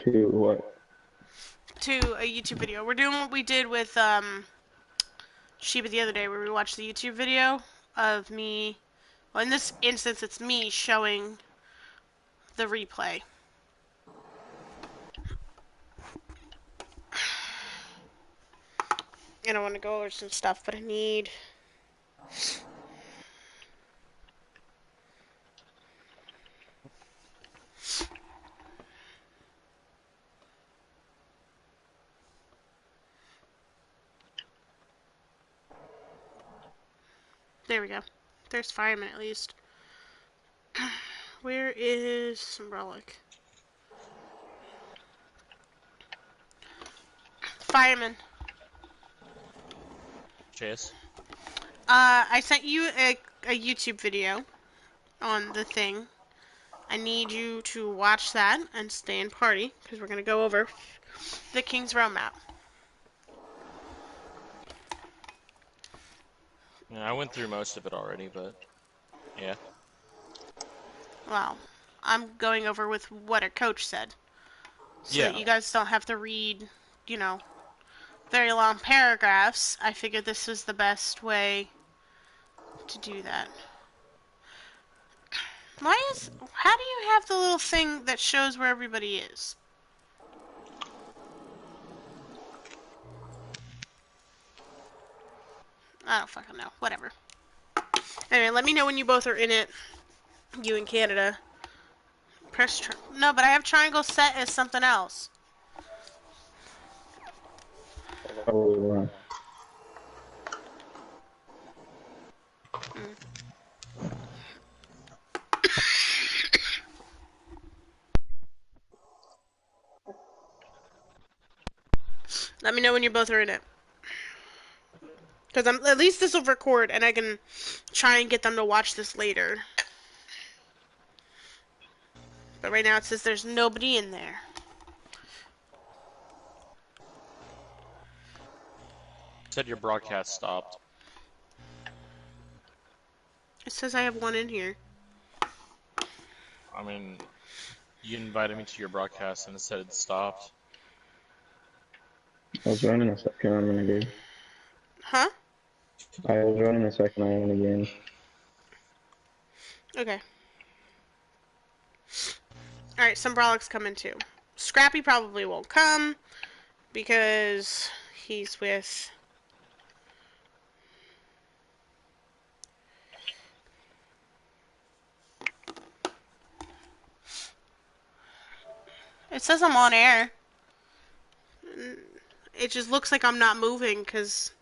To what? To a YouTube video. We're doing what we did with Sheba the other day, where we watched the YouTube video of me. Well, in this instance, it's me showing the replay. And I want to go over some stuff, but I need... There we go. There's Fireman at least. Where is Symbolic? Fireman. Chase. I sent you a YouTube video on the thing. I need you to watch that and stay in party, because we're going to go over the King's Row map. Yeah, I went through most of it already, but yeah. Well, I'm going over with what our coach said. So Yeah. that you guys don't have to read, you know, very long paragraphs. I figured this was the best way to do that. How do you have the little thing that shows where everybody is? I don't fucking know. Whatever. Anyway, let me know when you both are in it. You in Canada. Press no, but I have triangle set as something else. Oh, Let me know when you both are in it. Because at least this will record and I can try and get them to watch this later. But right now it says there's nobody in there. Said your broadcast stopped. It says I have one in here. I mean, you invited me to your broadcast and it said it stopped. I was running a second, I'm gonna go. Huh? I was running a second, I'm gonna game. Okay. Alright, Symbrolic's coming too. Scrappy probably won't come because he's with... It says I'm on air. It just looks like I'm not moving because,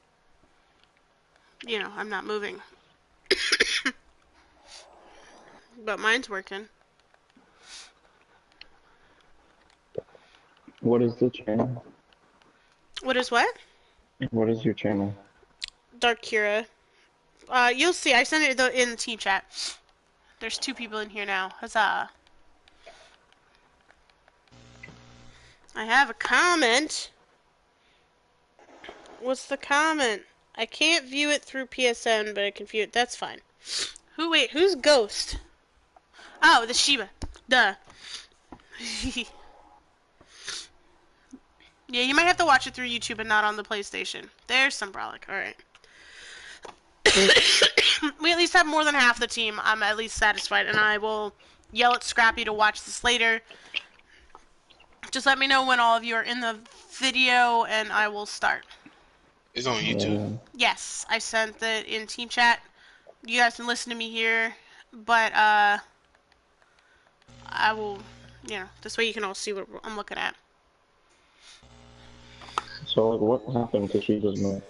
you know, I'm not moving. But mine's working. What is the channel? What is what? What is your channel? Dark Kira. You'll see. I sent it in the team chat. There's 2 people in here now. Huzzah. I have a comment. What's the comment? I can't view it through PSN, but I can view it. That's fine. Wait, who's Ghost? Oh, the Sheba. Duh. Yeah, you might have to watch it through YouTube and not on the PlayStation. There's Symbolic. Alright. We at least have more than half the team. I'm at least satisfied, and I will yell at Scrappy to watch this later. Just let me know when all of you are in the video, and I will start. It's on YouTube. Yes, I sent it in team chat. You guys can listen to me here, but I will, you know, this way you can all see what I'm looking at. So, like, what happened to Sheba's map?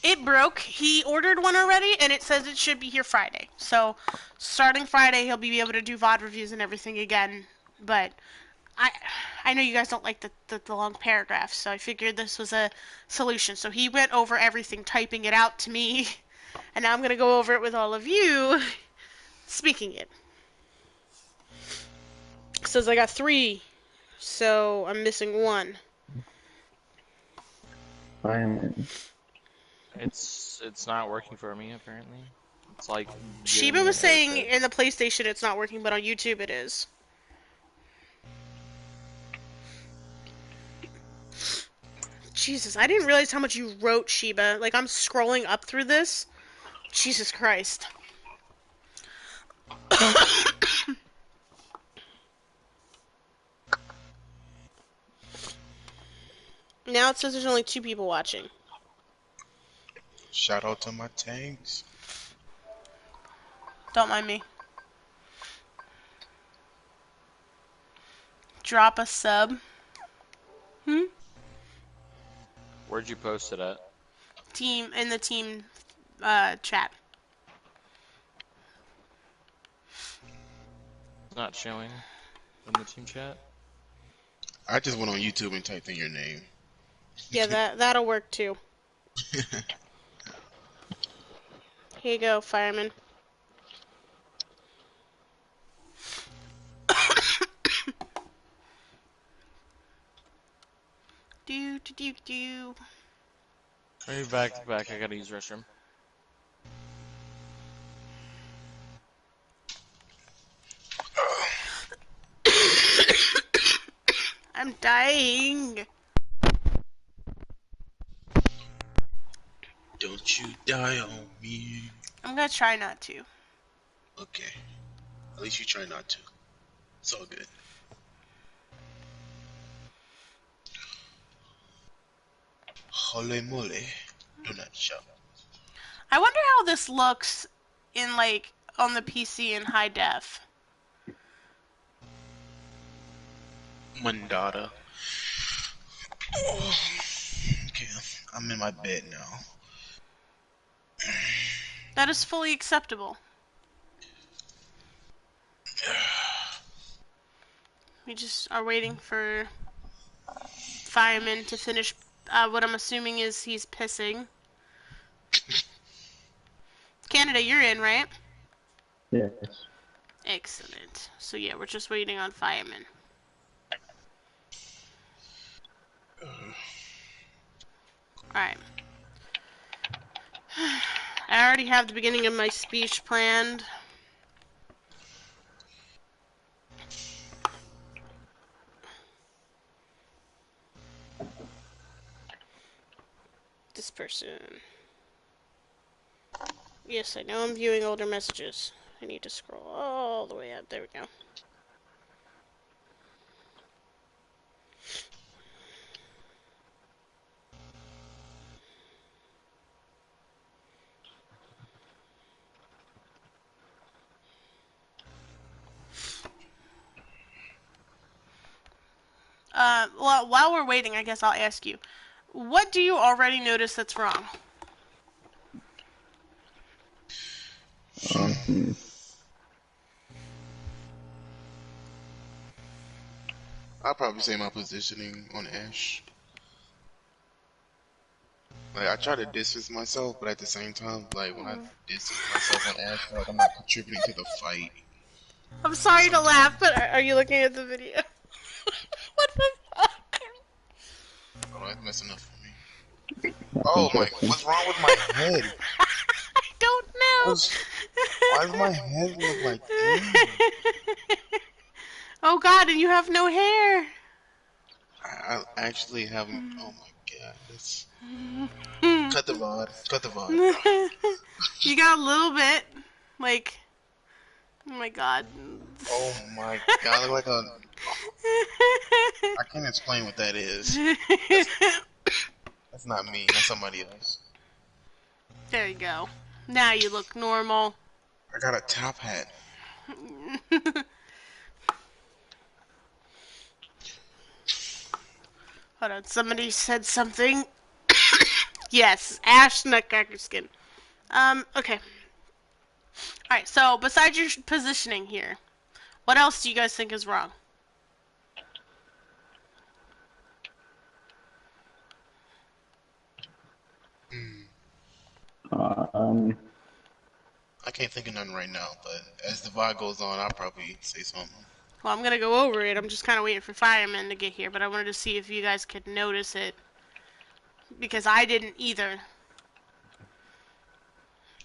It broke. He ordered one already, and it says it should be here Friday. So, starting Friday, he'll be able to do VOD reviews and everything again. But I know you guys don't like the long paragraphs, so I figured this was a solution. So he went over everything, typing it out to me, and now I'm going to go over it with all of you, speaking it. It says I got 3, so I'm missing 1. I am. It's not working for me apparently. It's like Sheba was saying in the PlayStation it's not working, but on YouTube it is. Jesus, I didn't realize how much you wrote, Sheba. Like, I'm scrolling up through this. Jesus Christ. Now it says there's only 2 people watching. Shout out to my tanks. Don't mind me. Drop a sub. Where'd you post it at? Team, in the team, chat. It's not showing in the team chat. I just went on YouTube and typed in your name. Yeah, that'll work too. Here you go, fireman. Do do do do. Are you back to back? I gotta use restroom. I'm dying. Don't you die on me. I'm gonna try not to. Okay. At least you try not to. It's all good. Holy moly. Do not shout. I wonder how this looks in, like, on the PC in high def. Mandata. Oh. Okay, I'm in my bed now. That is fully acceptable. We just are waiting for fireman to finish what I'm assuming is he's pissing. Canada, you're in, right? Yes. Excellent. So yeah, we're just waiting on fireman. Alright. I already have the beginning of my speech planned. This person. Yes, I know I'm viewing older messages. I need to scroll all the way up. There we go. Well, while we're waiting, I guess I'll ask you. What do you already notice that's wrong? I'll probably say my positioning on Ash. Like, I try to distance myself, but at the same time, like, when I distance myself on Ash, I feel like I'm not contributing to the fight. I'm sorry to laugh, but are you looking at the video? What the fuck? Oh, that's messing up for me. Oh my, what's wrong with my head? I don't know. Why does my head look like this? Oh god, and you have no hair. I actually haven't. Oh my god, that's. Cut the VOD. Cut the VOD. You got a little bit. Like, oh my god. Oh my god, I look like a. I can't explain what that is. That's not me. That's somebody else. There you go. Now you look normal. I got a top hat. Hold on, somebody said something. Yes, Ash Nutcracker skin. Okay. Alright, so besides your positioning here, what else do you guys think is wrong? I can't think of none right now, but as the VOD goes on, I'll probably say something. Well, I'm gonna go over it. I'm just kind of waiting for firemen to get here, but I wanted to see if you guys could notice it. Because I didn't either.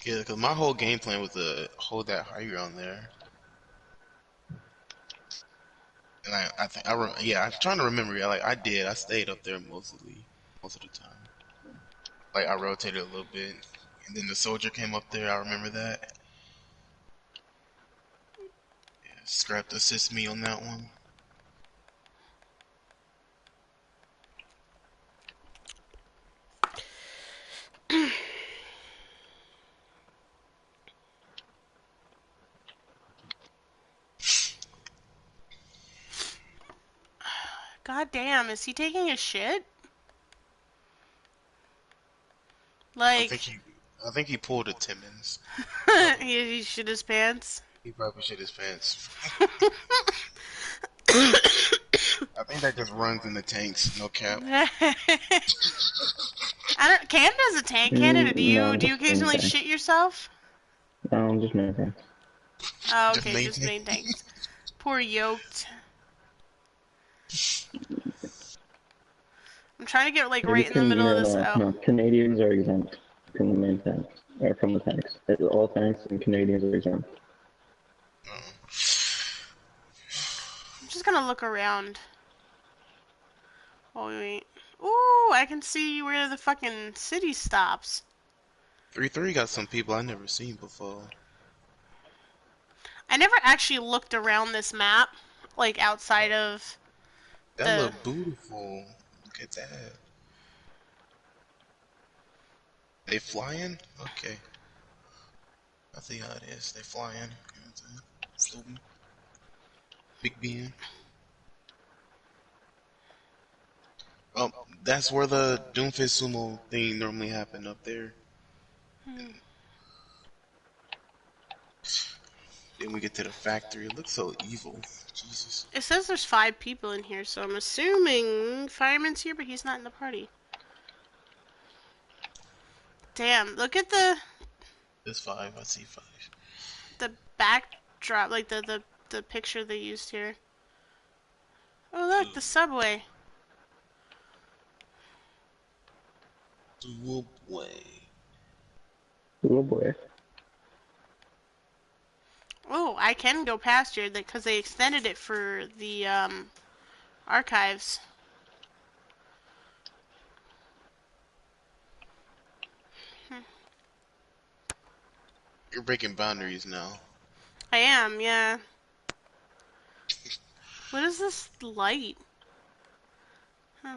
Yeah, because my whole game plan was to hold that high ground there. And I think, yeah, I'm trying to remember. I did. I stayed up there mostly. most of the time. Like I rotated a little bit, and then the soldier came up there. I remember that. Yeah, Scrap assist me on that one. God damn, is he taking a shit? I think Like, he, I think he pulled a Timmons. he shit his pants. He probably shit his pants. I think that just runs in the tanks. No cap. I don't. Canada's a tank. Canada, do No, you just main occasionally tanks. shit yourself? No, just main tanks. Oh, Just okay, just maintain. main tanks. Poor yoked. I'm trying to get like You're right just in the can, middle of no, this. no, Oh, no. Canadians are exempt from the main tanks, or from the tanks. All tanks and Canadians are exempt. I'm just gonna look around. Oh wait. Ooh, I can see where the fucking city stops. 3-3 got some people I never seen before. I never actually looked around this map, like outside of That the. look beautiful. Look at that. They flying? Okay. I see how it is. They flying. You know what I'm saying? Floating. Big beam. Oh, that's where the Doomfist Sumo thing normally happen up there. Then we get to the factory. It looks so evil. Jesus. It says there's 5 people in here, so I'm assuming Fireman's here, but he's not in the party. Damn, look at There's 5. I see 5. the backdrop, like the picture they used here. Oh look, the subway. Sumo boy. Oh boy. Oh, I can go past here because they extended it for the archives. You're breaking boundaries now. I am, yeah. What is this light? Huh.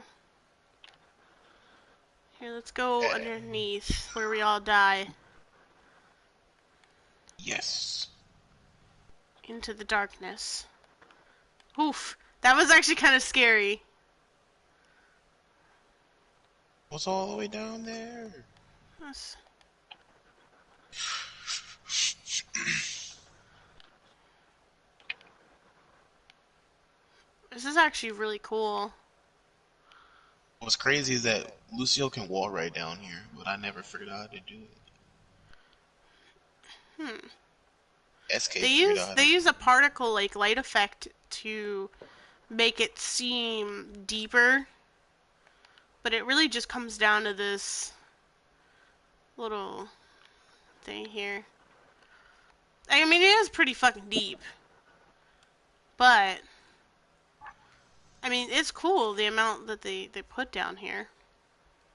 Here, let's go underneath where we all die. Yes. Into the darkness. Oof, that was actually kind of scary. What's all the way down there? That's... This is actually really cool. What's crazy is that Lucio can wall right down here, but I never figured out how to do it. SK figured out how They to use a particle like light effect to make it seem deeper, but it really just comes down to this little thing here. I mean, it is pretty fucking deep, but I mean, it's cool the amount that they put down here.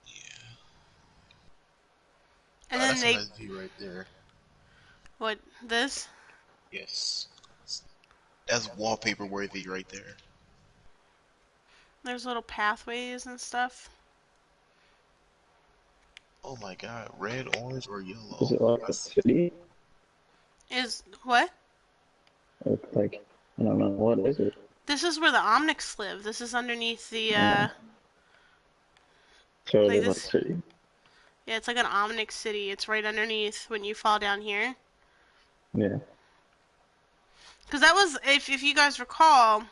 Yeah. And Oh, then that's a they nice view right there. what this? Yes. That's wallpaper worthy right there. There's little pathways and stuff. Oh my god, red, orange, or yellow? Is it like a city? Is what? Or like, I don't know, what is it? This is where the Omnics live. This is underneath the So it like is like a this. city. Yeah, it's like an Omnic city. It's right underneath when you fall down here. Yeah. Because that was, if you guys recall,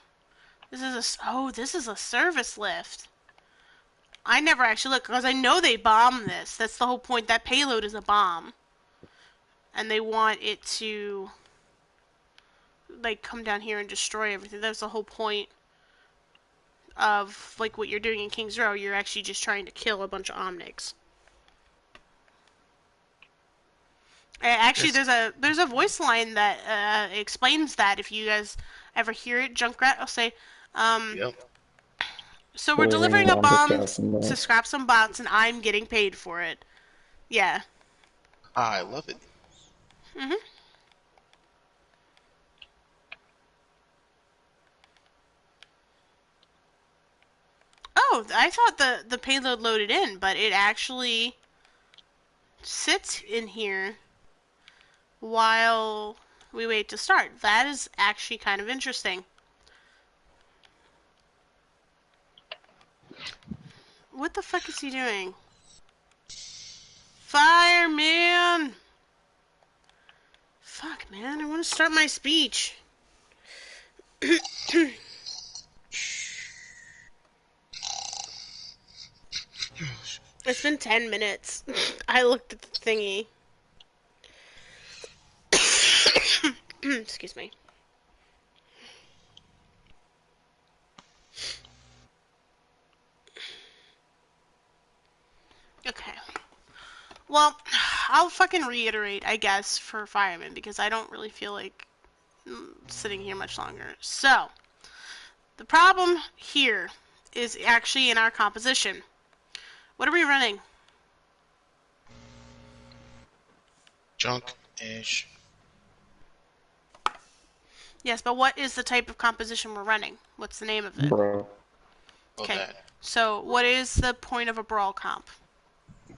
this is this is a service lift. I never actually looked because I know they bombed this. That's the whole point. That payload is a bomb, and they want it to like come down here and destroy everything. That's the whole point of like what you're doing in King's Row. You're actually just trying to kill a bunch of Omnics. Actually, there's a voice line that explains that. If you guys ever hear it, Junkrat will say, Yep. So we're delivering a bomb to scrap some bots, and I'm getting paid for it. Yeah. I love it. Mhm. Oh, I thought the payload loaded in, but it actually sits in here while we wait to start. That is actually kind of interesting. What the fuck is he doing? Fireman! Fuck, man, I want to start my speech. It's been 10 minutes. I looked at the thingy. Excuse me. Okay. Well, I'll fucking reiterate, I guess, for firemen, because I don't really feel like sitting here much longer. So, the problem here is actually in our composition. What are we running? Junk-ish. Yes, but what is the type of composition we're running? What's the name of it? Brawl. Okay. So, what is the point of a brawl comp?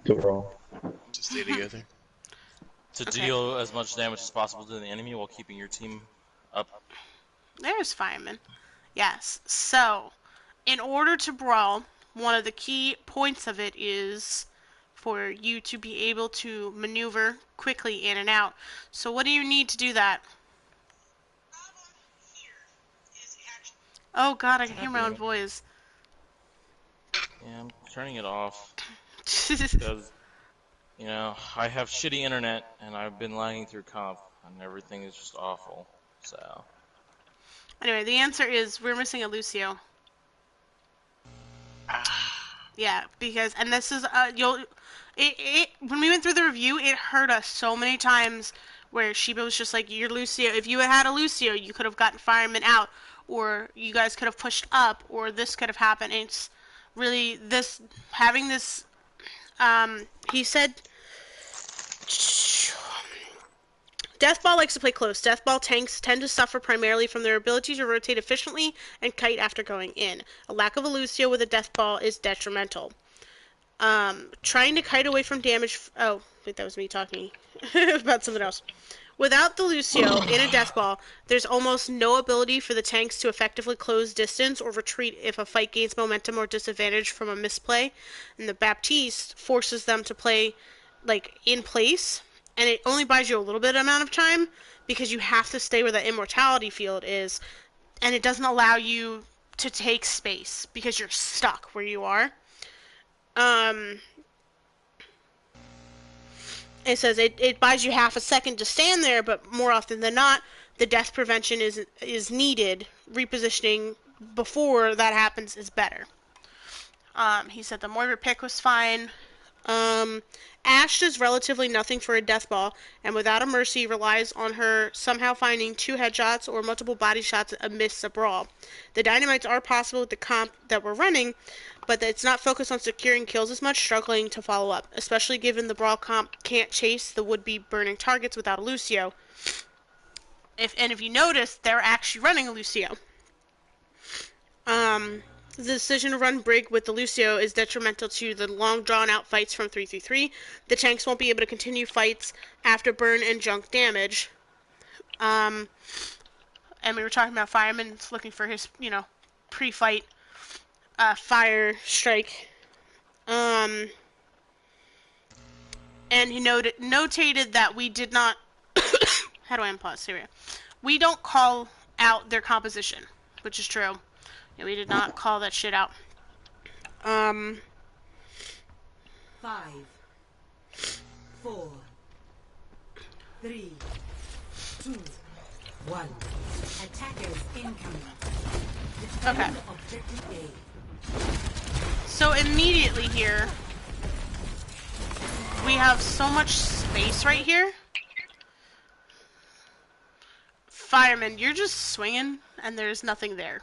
To brawl. To stay together. To Okay. deal as much damage as possible to the enemy while keeping your team up. There's fireman. Yes. So, in order to brawl, one of the key points of it is for you to be able to maneuver quickly in and out. So, what do you need to do that? Oh god, I can hear my own voice. Yeah, I'm turning it off. Because, you know, I have shitty internet, and I've been lagging through comp, and everything is just awful, so... Anyway, the answer is we're missing a Lucio. Yeah, because, and this is, when we went through the review, it hurt us so many times where Sheba was just like, you're Lucio, if you had a Lucio, you could have gotten Fireman out, or you guys could have pushed up, or this could have happened, and it's really, having this, he said, Deathball likes to play close. Deathball tanks tend to suffer primarily from their ability to rotate efficiently and kite after going in. A lack of a Lucio with a Deathball is detrimental. Trying to kite away from damage... Oh, wait, that was me talking about something else. Without the Lucio in a Deathball, there's almost no ability for the tanks to effectively close distance or retreat if a fight gains momentum or disadvantage from a misplay. And the Baptiste forces them to play, like, in place, and it only buys you a little bit amount of time because you have to stay where the immortality field is, and it doesn't allow you to take space because you're stuck where you are. It says it buys you half a second to stand there, but more often than not, the death prevention is needed. Repositioning before that happens is better. He said the Moira pick was fine. Ash does relatively nothing for a death ball, and without a mercy relies on her somehow finding 2 headshots or multiple body shots amidst a brawl. The dynamites are possible with the comp that we're running, but it's not focused on securing kills as much, struggling to follow up, especially given the brawl comp can't chase the would-be burning targets without a Lucio. If you notice, they're actually running a Lucio. The decision to run Brig with the Lucio is detrimental to the long drawn-out fights from 333. The tanks won't be able to continue fights after burn and junk damage. And we were talking about Fireman looking for his, pre-fight fire strike. And he notated that we did not... How do I unpause? Here we go. We don't call out their composition, which is true. Yeah, we did not call that shit out. 5, 4, 3, 2, 1. Attackers incoming. Okay. Objective A. So immediately here, we have so much space right here. Fireman, you're just swinging, and there's nothing there.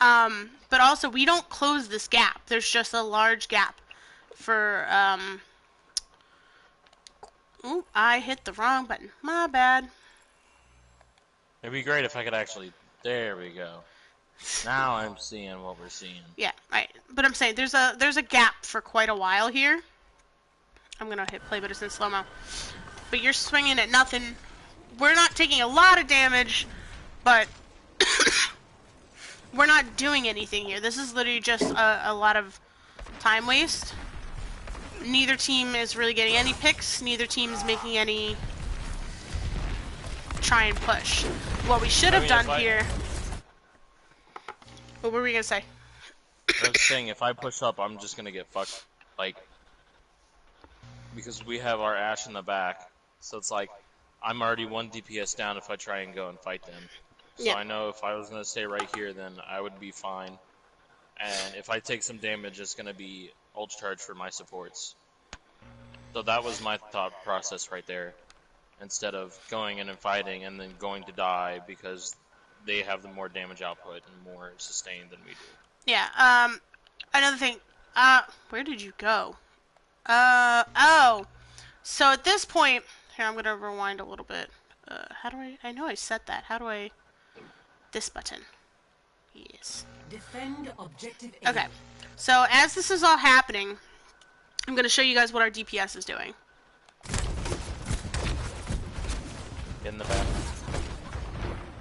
But also, we don't close this gap. There's just a large gap for, Ooh, I hit the wrong button. My bad. It'd be great if I could actually. There we go. Now I'm seeing what we're seeing. Yeah, right. But I'm saying there's a gap for quite a while here. I'm gonna hit play, but it's in slow-mo. But you're swinging at nothing. We're not taking a lot of damage, but we're not doing anything here. This is literally just a lot of time waste. Neither team is really getting any picks. Neither team is making any try and push. What we should have done here... What were we gonna say? I was saying, if I push up, I'm just gonna get fucked. Like, because we have our Ashe in the back, so it's like I'm already 1 DPS down if I try and go and fight them. So Yeah. I know if I was gonna stay right here, then I would be fine. And if I take some damage, it's gonna be ult charge for my supports. So that was my thought process right there. Instead of going in and fighting and then going to die because they have the more damage output and more sustain than we do. Yeah, another thing, where did you go? Oh, so at this point, here, I'm gonna rewind a little bit. How do I know I set that, how do I, this button, yes. Defend objective A. Okay, so as this is all happening, I'm gonna show you guys what our DPS is doing. In the back.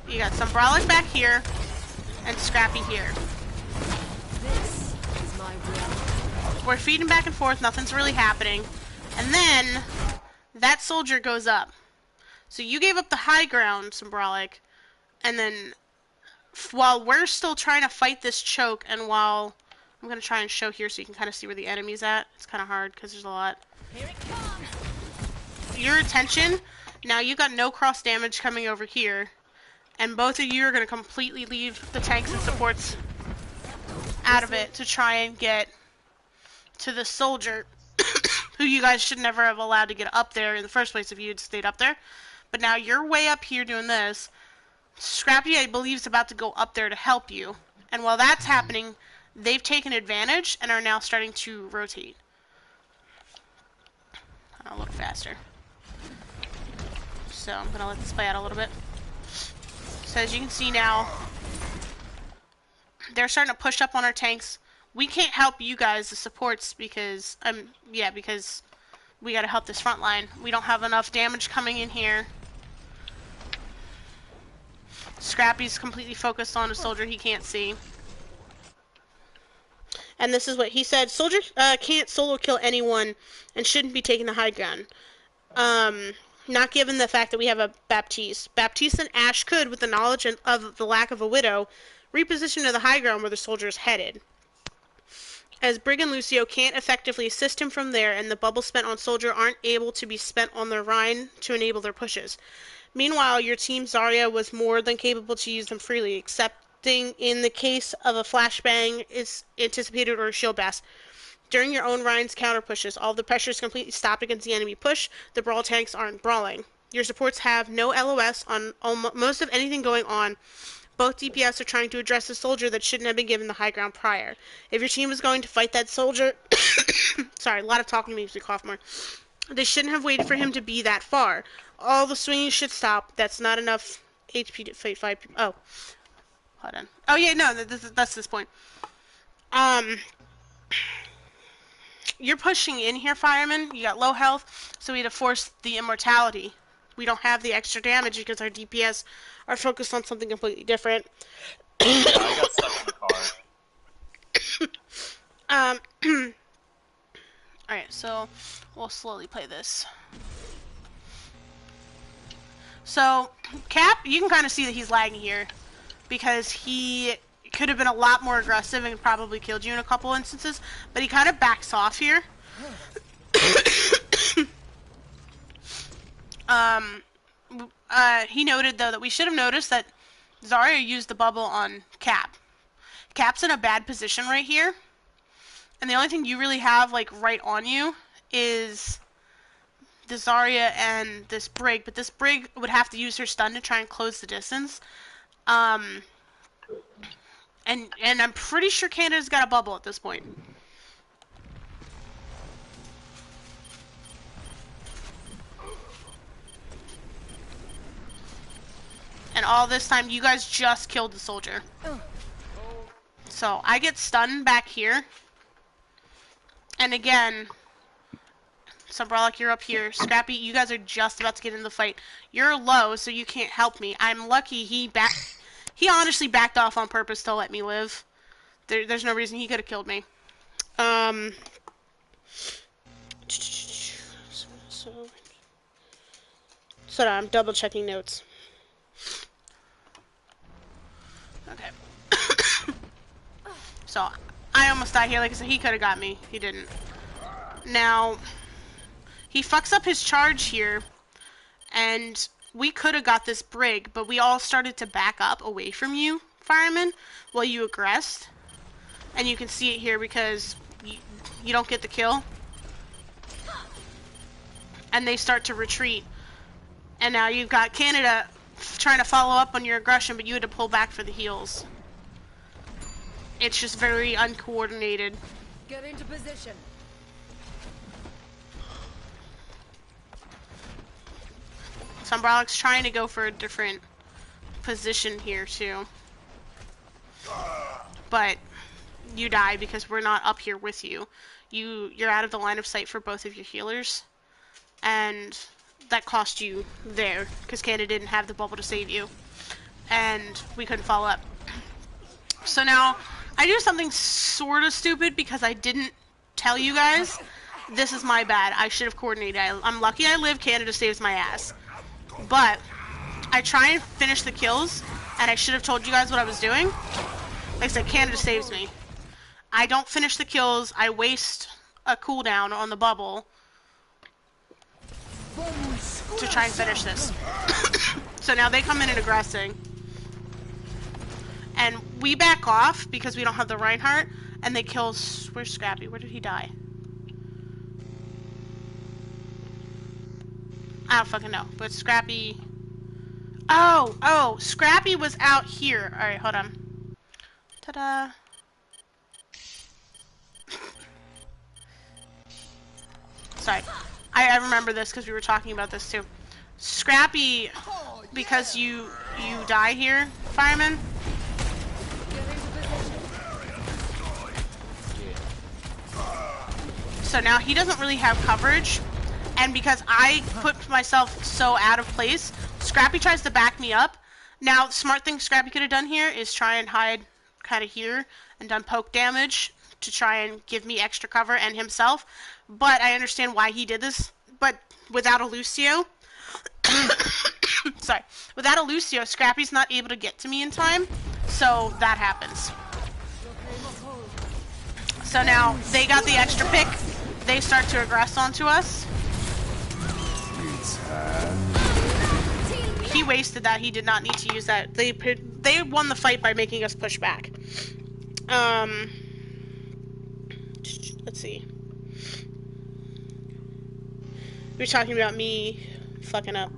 You got some Brolic back here, and Scrappy here. This is my will. We're feeding back and forth, nothing's really happening. And then, that soldier goes up. So you gave up the high ground, Brolic, and then, while we're still trying to fight this choke, and while, I'm going to try and show here so you can kind of see where the enemy's at. It's kind of hard, because there's a lot. Here it comes. Your attention, now you got no cross damage coming over here. And both of you are going to completely leave the tanks and supports out of it to try and get to the soldier, who you guys should never have allowed to get up there in the first place if you had stayed up there. But now you're way up here doing this. Scrappy, I believe, is about to go up there to help you. And while that's happening, they've taken advantage and are now starting to rotate. I'll look faster. So I'm going to let this play out a little bit. So as you can see now, they're starting to push up on our tanks. We can't help you guys, the supports, because because we gotta help this front line. We don't have enough damage coming in here. Scrappy's completely focused on a soldier he can't see. And this is what he said: soldier can't solo kill anyone and shouldn't be taking the high ground. Not given the fact that we have a Baptiste. Baptiste and Ashe could, with the knowledge of the lack of a Widow, reposition to the high ground where the soldier is headed. As Brig and Lucio can't effectively assist him from there, and the bubbles spent on soldier aren't able to be spent on the Rhine to enable their pushes. Meanwhile, your team Zarya was more than capable to use them freely, excepting in the case of a flashbang is anticipated or a shield blast. During your own Ryan's counter pushes, all the pressure is completely stopped against the enemy push. The brawl tanks aren't brawling. Your supports have no LOS on most of anything going on. Both DPS are trying to address a soldier that shouldn't have been given the high ground prior. If your team is going to fight that soldier... Sorry, a lot of talking makes me cough more. They shouldn't have waited for him to be that far. All the swinging should stop. That's not enough HP to fight 5 people. Oh. Hold on. Oh, yeah, no, that's this point. You're pushing in here, Fireman. You got low health, so we had to force the immortality. We don't have the extra damage because our DPS are focused on something completely different. Yeah, I got stuck in the car. Alright, so we'll slowly play this. So, Cap, you can kind of see that he's lagging here because he could have been a lot more aggressive and probably killed you in a couple instances, but he kind of backs off here. He noted, though, that we should have noticed that Zarya used the bubble on Cap. Cap's in a bad position right here, and the only thing you really have, like, right on you is the Zarya and this Brig, but this Brig would have to use her stun to try and close the distance. And I'm pretty sure Canada's got a bubble at this point. And all this time, you guys just killed the soldier. So, I get stunned back here. And again, Sombralic, you're up here. Scrappy, you guys are just about to get in the fight. You're low, so you can't help me. I'm lucky he honestly backed off on purpose to let me live. There's no reason he could have killed me. So I'm double checking notes. Okay. So, I almost died here. Like I said, he could have got me. He didn't. Now, he fucks up his charge here, and we could have got this brig, but we all started to back up away from you, fireman, while you aggressed. And you can see it here because you don't get the kill. And they start to retreat. And now you've got Canada trying to follow up on your aggression, but you had to pull back for the heals. It's just very uncoordinated. Get into position. Sombralic's trying to go for a different position here too. But you die because we're not up here with you. You're out of the line of sight for both of your healers. And that cost you there because Canada didn't have the bubble to save you. And we couldn't follow up. So now I do something sort of stupid because I didn't tell you guys. This is my bad. I should have coordinated. I'm lucky I live. Canada saves my ass. But I try and finish the kills, and I should have told you guys what I was doing. Like I said, Canada saves me. I don't finish the kills. I waste a cooldown on the bubble to try and finish this. So now they come in and aggressing. And we back off because we don't have the Reinhardt, and they kill... Where's Scrappy? Where did he die? I don't fucking know. But Scrappy... Oh! Scrappy was out here. Alright, hold on. Ta-da! Sorry. I remember this because we were talking about this too. Scrappy, because you die here, fireman. So now he doesn't really have coverage, and because I put myself so out of place, Scrappy tries to back me up. Now, the smart thing Scrappy could have done here is try and hide kind of here and done poke damage to try and give me extra cover and himself. But I understand why he did this. But without a Lucio, sorry, without a Lucio, Scrappy's not able to get to me in time. So that happens. So now they got the extra pick. They start to aggress onto us. He wasted that. He did not need to use that. They won the fight by making us push back. Let's see. We were talking about me fucking up.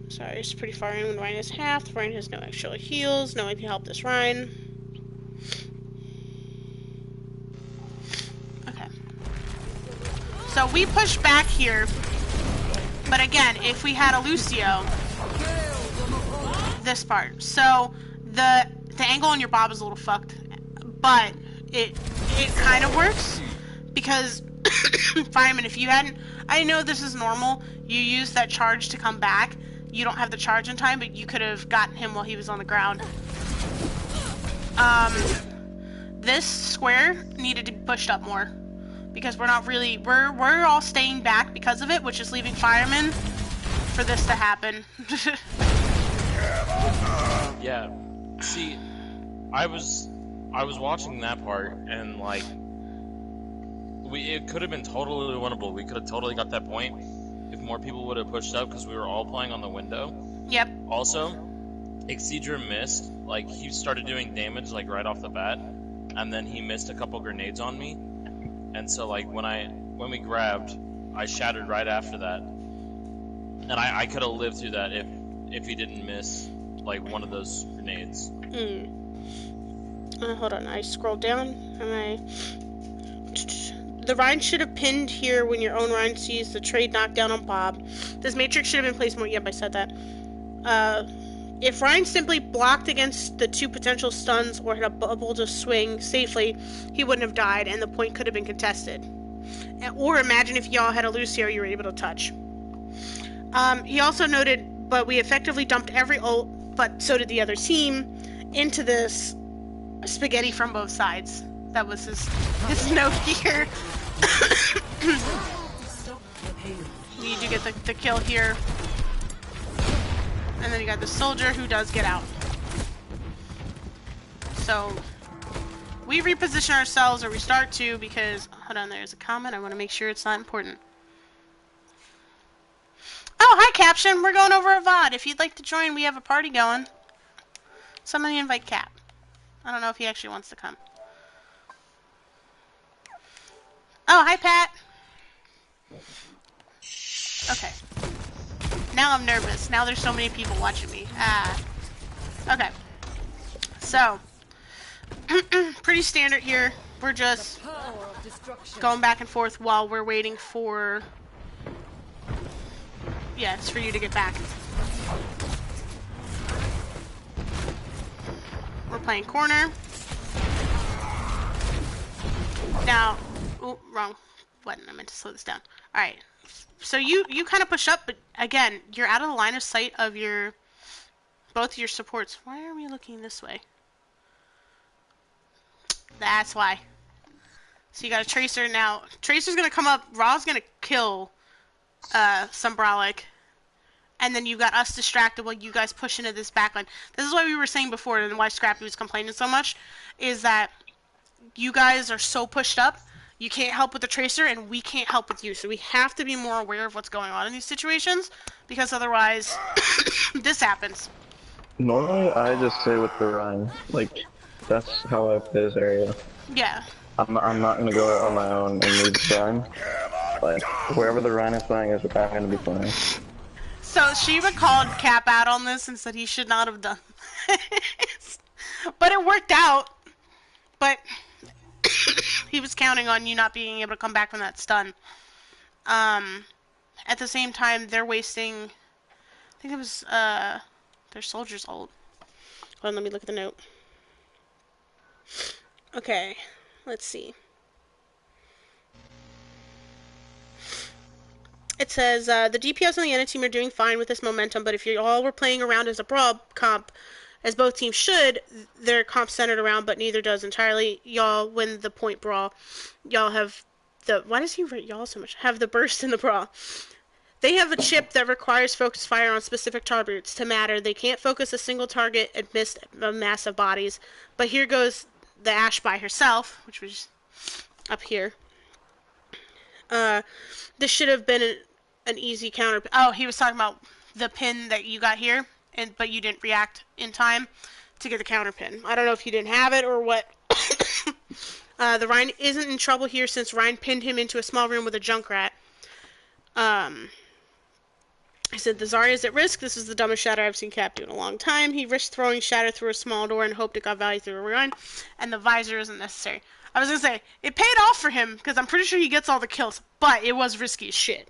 Sorry, it's pretty far in when Ryan is half. Ryan has no actual heals. No one can help this Ryan. Okay. So we push back here. But again, if we had a Lucio, this part. So the angle on your bob is a little fucked, but it kind of works because fireman, if you hadn't, I know this is normal. You use that charge to come back. You don't have the charge in time, but you could have gotten him while he was on the ground. This square needed to be pushed up more. Because we're not really, we're all staying back because of it, which is leaving firemen for this to happen. Yeah. See, I was watching that part, and like, it could have been totally winnable. We could have totally got that point if more people would have pushed up, because we were all playing on the window. Yep. Also, Exedra missed. Like, he started doing damage like right off the bat, and then he missed a couple grenades on me. And so, like, when we grabbed, I shattered right after that. And I could have lived through that if he didn't miss, like, one of those grenades. hold on, I scrolled down. The Rhine should have pinned here when your own Rhine sees the trade knockdown on Bob. This matrix should have been placed more. Yep, I said that. If Ryan simply blocked against the 2 potential stuns or had a bubble to swing safely, he wouldn't have died and the point could have been contested. Or imagine if y'all had a Lucio you were able to touch. He also noted, but we effectively dumped every ult, but so did the other team, into this spaghetti from both sides. That was his note here. Need to get the kill here. And then you got the soldier who does get out. So we reposition ourselves, or we start to, because hold on, there's a comment. I want to make sure it's not important. Oh, hi Caption. We're going over a VOD. If you'd like to join, we have a party going. Somebody invite Cap. I don't know if he actually wants to come. Oh, hi Pat. Okay. Now I'm nervous. Now there's so many people watching me. Okay. So, pretty standard here. We're just going back and forth while we're waiting for... Yeah, it's for you to get back. We're playing corner. Now... Ooh, wrong button. I meant to slow this down. Alright. So you kind of push up, but again, you're out of the line of sight of both your supports. Why are we looking this way? That's why. So you got a Tracer now. Tracer's gonna come up. Raw's gonna kill Sombralic. And then you got us distracted while you guys push into this backline. This is what we were saying before, and why Scrappy was complaining so much, is that you guys are so pushed up. You can't help with the Tracer, and we can't help with you. So we have to be more aware of what's going on in these situations, because otherwise, this happens. Normally, I just stay with the Rhine. Like, that's how I play this area. Yeah. I'm not gonna go out on my own and leave the Rhine. Like, wherever the Rhine is playing is where I'm gonna be playing. So Shiva called Cap out on this and said he should not have done this. But it worked out. But... he was counting on you not being able to come back from that stun. At the same time, they're wasting... I think it was, their soldier's ult. Hold on, let me look at the note. Okay, let's see. It says, the DPS on the enemy team are doing fine with this momentum, but if you all were playing around as a brawl comp, as both teams should, their comp centered around, but neither does entirely. Y'all win the point brawl. Y'all have the... Why does he rate y'all so much? Have the burst in the brawl. They have a chip that requires focus fire on specific targets to matter. They can't focus a single target and miss a mass of bodies. But here goes the Ashe by herself, which was up here. This should have been an easy counter... Oh, he was talking about the pin that you got here. But you didn't react in time to get the counter pin. I don't know if you didn't have it or what. The Rhine isn't in trouble here since Rhine pinned him into a small room with a Junkrat. He said, the Zarya is at risk. This is the dumbest shatter I've seen Cap do in a long time. He risked throwing shatter through a small door and hoped it got value through a Rhine. And the visor isn't necessary. I was going to say, it paid off for him because I'm pretty sure he gets all the kills. But it was risky as shit.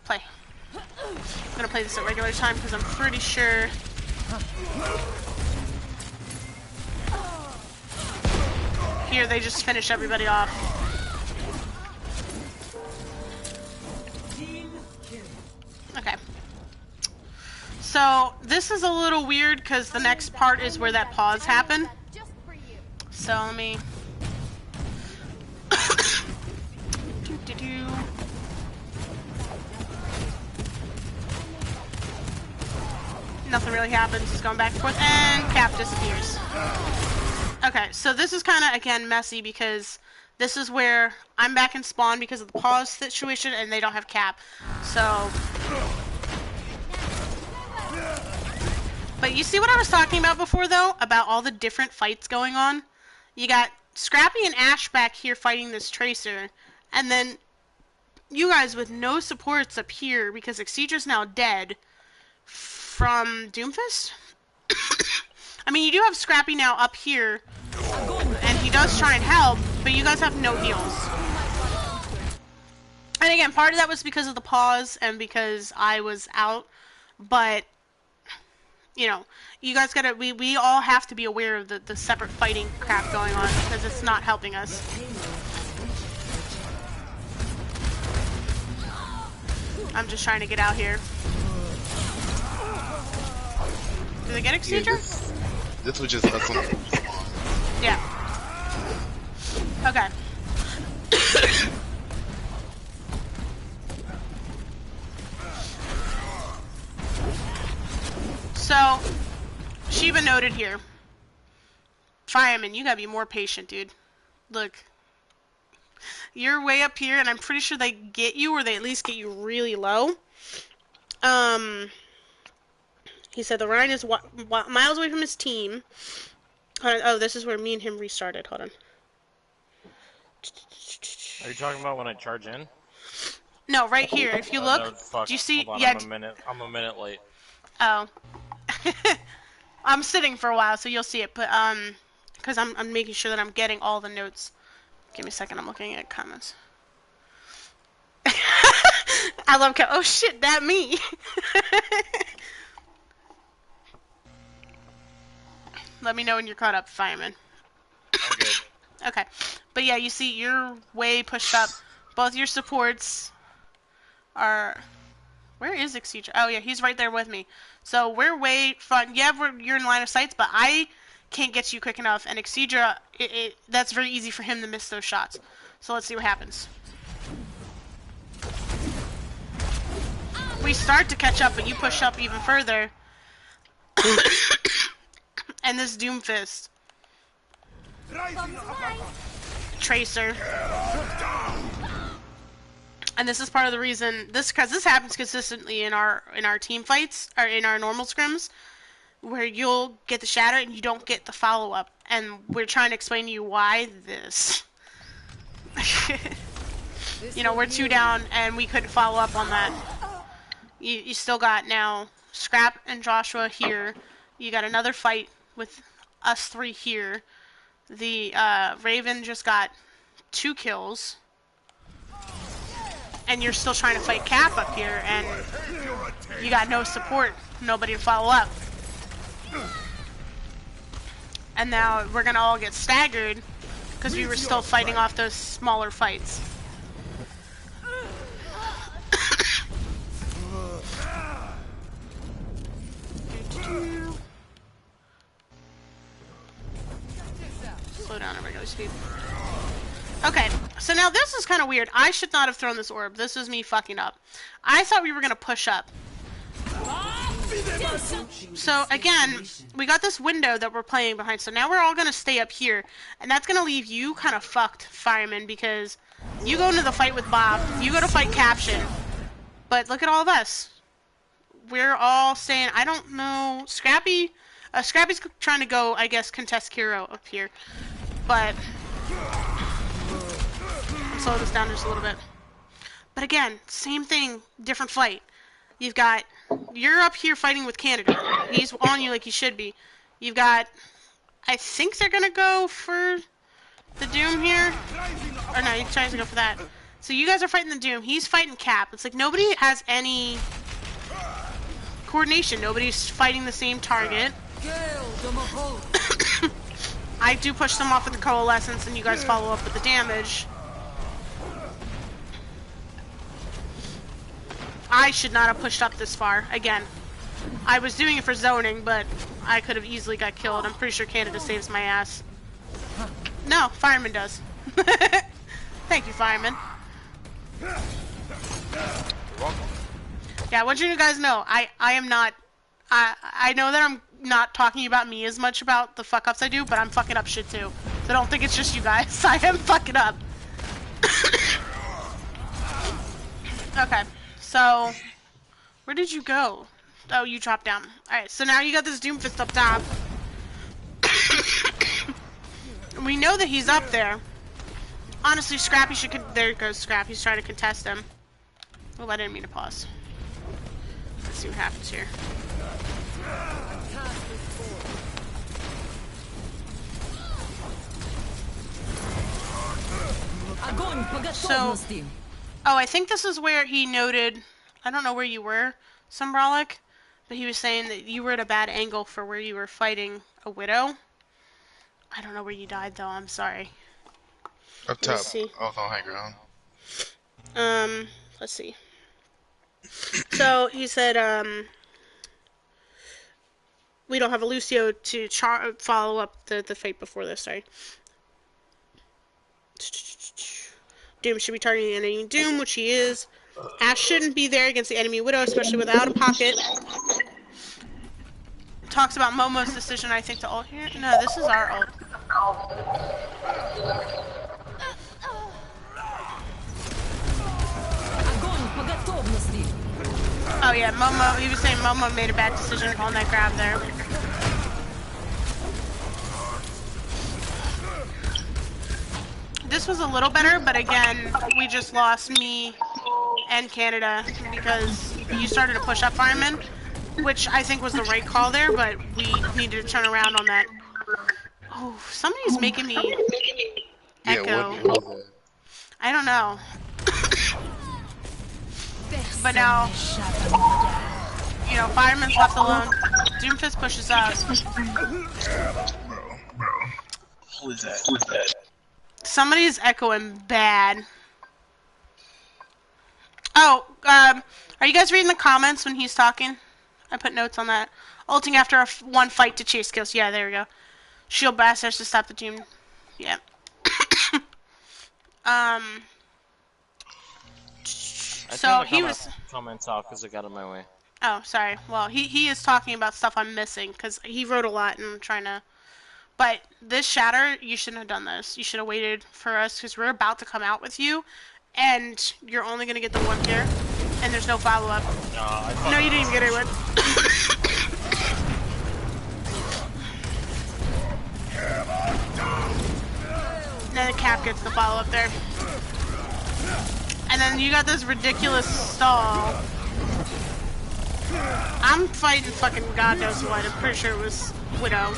Play. I'm gonna play this at regular time because I'm pretty sure. Here they just finish everybody off. Okay. So this is a little weird because the next part is where that pause happened. So let me. Nothing really happens. He's going back and forth, and Cap disappears. Okay, so this is kind of, again, messy because this is where I'm back in spawn because of the pause situation, and they don't have Cap. So... But you see what I was talking about before, though? About all the different fights going on? You got Scrappy and Ashe back here fighting this Tracer, and then you guys with no supports up here because Excedra's now dead. from Doomfist. I mean, you do have Scrappy now up here, and he does try and help, but you guys have no heals. And again, part of that was because of the pause and because I was out, but, you know, you guys gotta, we all have to be aware of the separate fighting crap going on, because it's not helping us. I'm just trying to get out here. Did they get Exceeder? This was just us on the Yeah. Okay. So, Shiva noted here. Fireman, you gotta be more patient, dude. Look. You're way up here, and I'm pretty sure they get you, or they at least get you really low. He said the Ryan is miles away from his team. Oh, this is where me and him restarted. Hold on. Are you talking about when I charge in? No, right here. If you look, No, fuck. do you see? Hold on, Yeah. I'm a minute late. Oh. I'm sitting for a while, so you'll see it. But because I'm making sure that I'm getting all the notes. Give me a second. I'm looking at comments. I love. Oh shit, that me. Let me know when you're caught up, fireman. I'm good. Okay, but yeah, you see, you're way pushed up. Both your supports are. Where is Exceeder? Oh yeah, he's right there with me. So we're way front. Yeah, you're in line of sights, but I can't get to you quick enough. And Exceeder, that's very easy for him to miss those shots. So let's see what happens. We start to catch up, but you push up even further. And this Doomfist. Tracer. And this is part of the reason because this happens consistently in our team fights or in our normal scrims, where you'll get the shatter and you don't get the follow up, and we're trying to explain to you why this. You know, we're 2 down and we couldn't follow up on that. You still got now Scrap and Joshua here. You got another fight with us 3 here. The Raven just got 2 kills. And you're still trying to fight Cap up here, and you got no support, nobody to follow up. And now we're gonna all get staggered because we were still fighting off those smaller fights. Slow down at regular speed. Okay, so now this is kind of weird. I should not have thrown this orb. This is me fucking up. I thought we were going to push up. So again, we got this window that we're playing behind. So now we're all going to stay up here. And that's going to leave you kind of fucked, Fireman, because you go into the fight with Bob. You go to fight Caption. But look at all of us. We're all saying, I don't know. Scrappy's trying to go, I guess, contest Kiro up here. But slow this down just a little bit. But again, same thing, different fight. You're up here fighting with Canada. He's on you like he should be. You've got, I think they're gonna go for the Doom here. Or no, he's trying to go for that. So you guys are fighting the Doom. He's fighting Cap. It's like nobody has any coordination. Nobody's fighting the same target. I do push them off with the Coalescence, and you guys follow up with the damage. I should not have pushed up this far. Again, I was doing it for zoning, but I could have easily got killed. I'm pretty sure Canada saves my ass. No, Fireman does. Thank you, Fireman. You're welcome. Yeah, I want you guys to know, I am not... I know that I'm not talking about me as much about the fuck-ups I do, but I'm fucking up shit too. So don't think it's just you guys. I am fucking up. Okay. So, where did you go? Oh, you dropped down. Alright, so now you got this Doomfist up top. We know that he's up there. Honestly, Scrappy should... There goes Scrap. He's trying to contest him. Oh, I didn't mean to pause. Let's see what happens here. So, oh, I think this is where he noted, I don't know where you were, Sombrolic, but he was saying that you were at a bad angle for where you were fighting a widow. I don't know where you died, though, I'm sorry. Up top. Off on high ground. Let's see. So, he said, we don't have a Lucio to follow up the fight before this, sorry. Doom should be targeting enemy Doom, which he is. Ash shouldn't be there against the enemy Widow, especially without a pocket. Talks about Momo's decision, I think, to ult here. No, this is our ult. Oh yeah, Momo, he was saying Momo made a bad decision on that grab there. This was a little better, but again, we just lost me and Canada because you started to push up firemen, which I think was the right call there, but we needed to turn around on that. Oh, somebody's making me echo. Yeah, what was that? I don't know. But now, you know, fireman's left alone. Doomfist pushes up. Who is that? Somebody's echoing bad. Oh, are you guys reading the comments when he's talking? I put notes on that. Ulting after one fight to chase kills. Yeah, there we go. Shield bastards to stop the Doom. Yeah. So he was. Comments off because it got in my way. Oh, sorry. Well, he is talking about stuff I'm missing because he wrote a lot and I'm trying to. But this shatter, you shouldn't have done this. You should have waited for us because we're about to come out with you, and you're only gonna get the one here, and there's no follow up. No, you didn't even get anyone. Then the cap gets the follow up there. And then you got this ridiculous stall. I'm fighting fucking God knows what. I'm pretty sure it was Widow.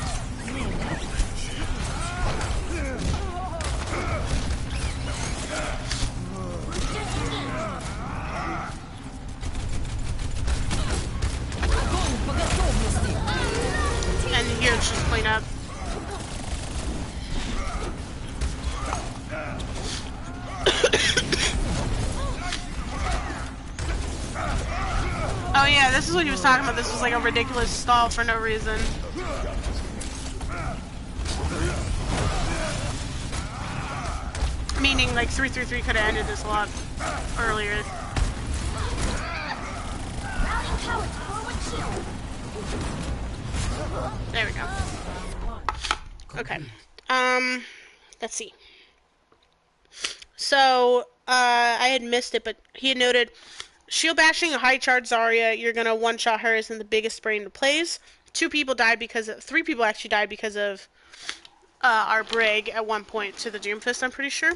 And here it's just clean up. Oh yeah, this is what he was talking about. This was like a ridiculous stall for no reason. Meaning like 3-3-3 could have ended this a lot earlier. There we go. Okay. Let's see. So, I had missed it, but he had noted, shield bashing a high charge Zarya, you're gonna one-shot her isn't the biggest brain to plays. 3 people actually died because of our Brig at one point to the Doomfist, I'm pretty sure.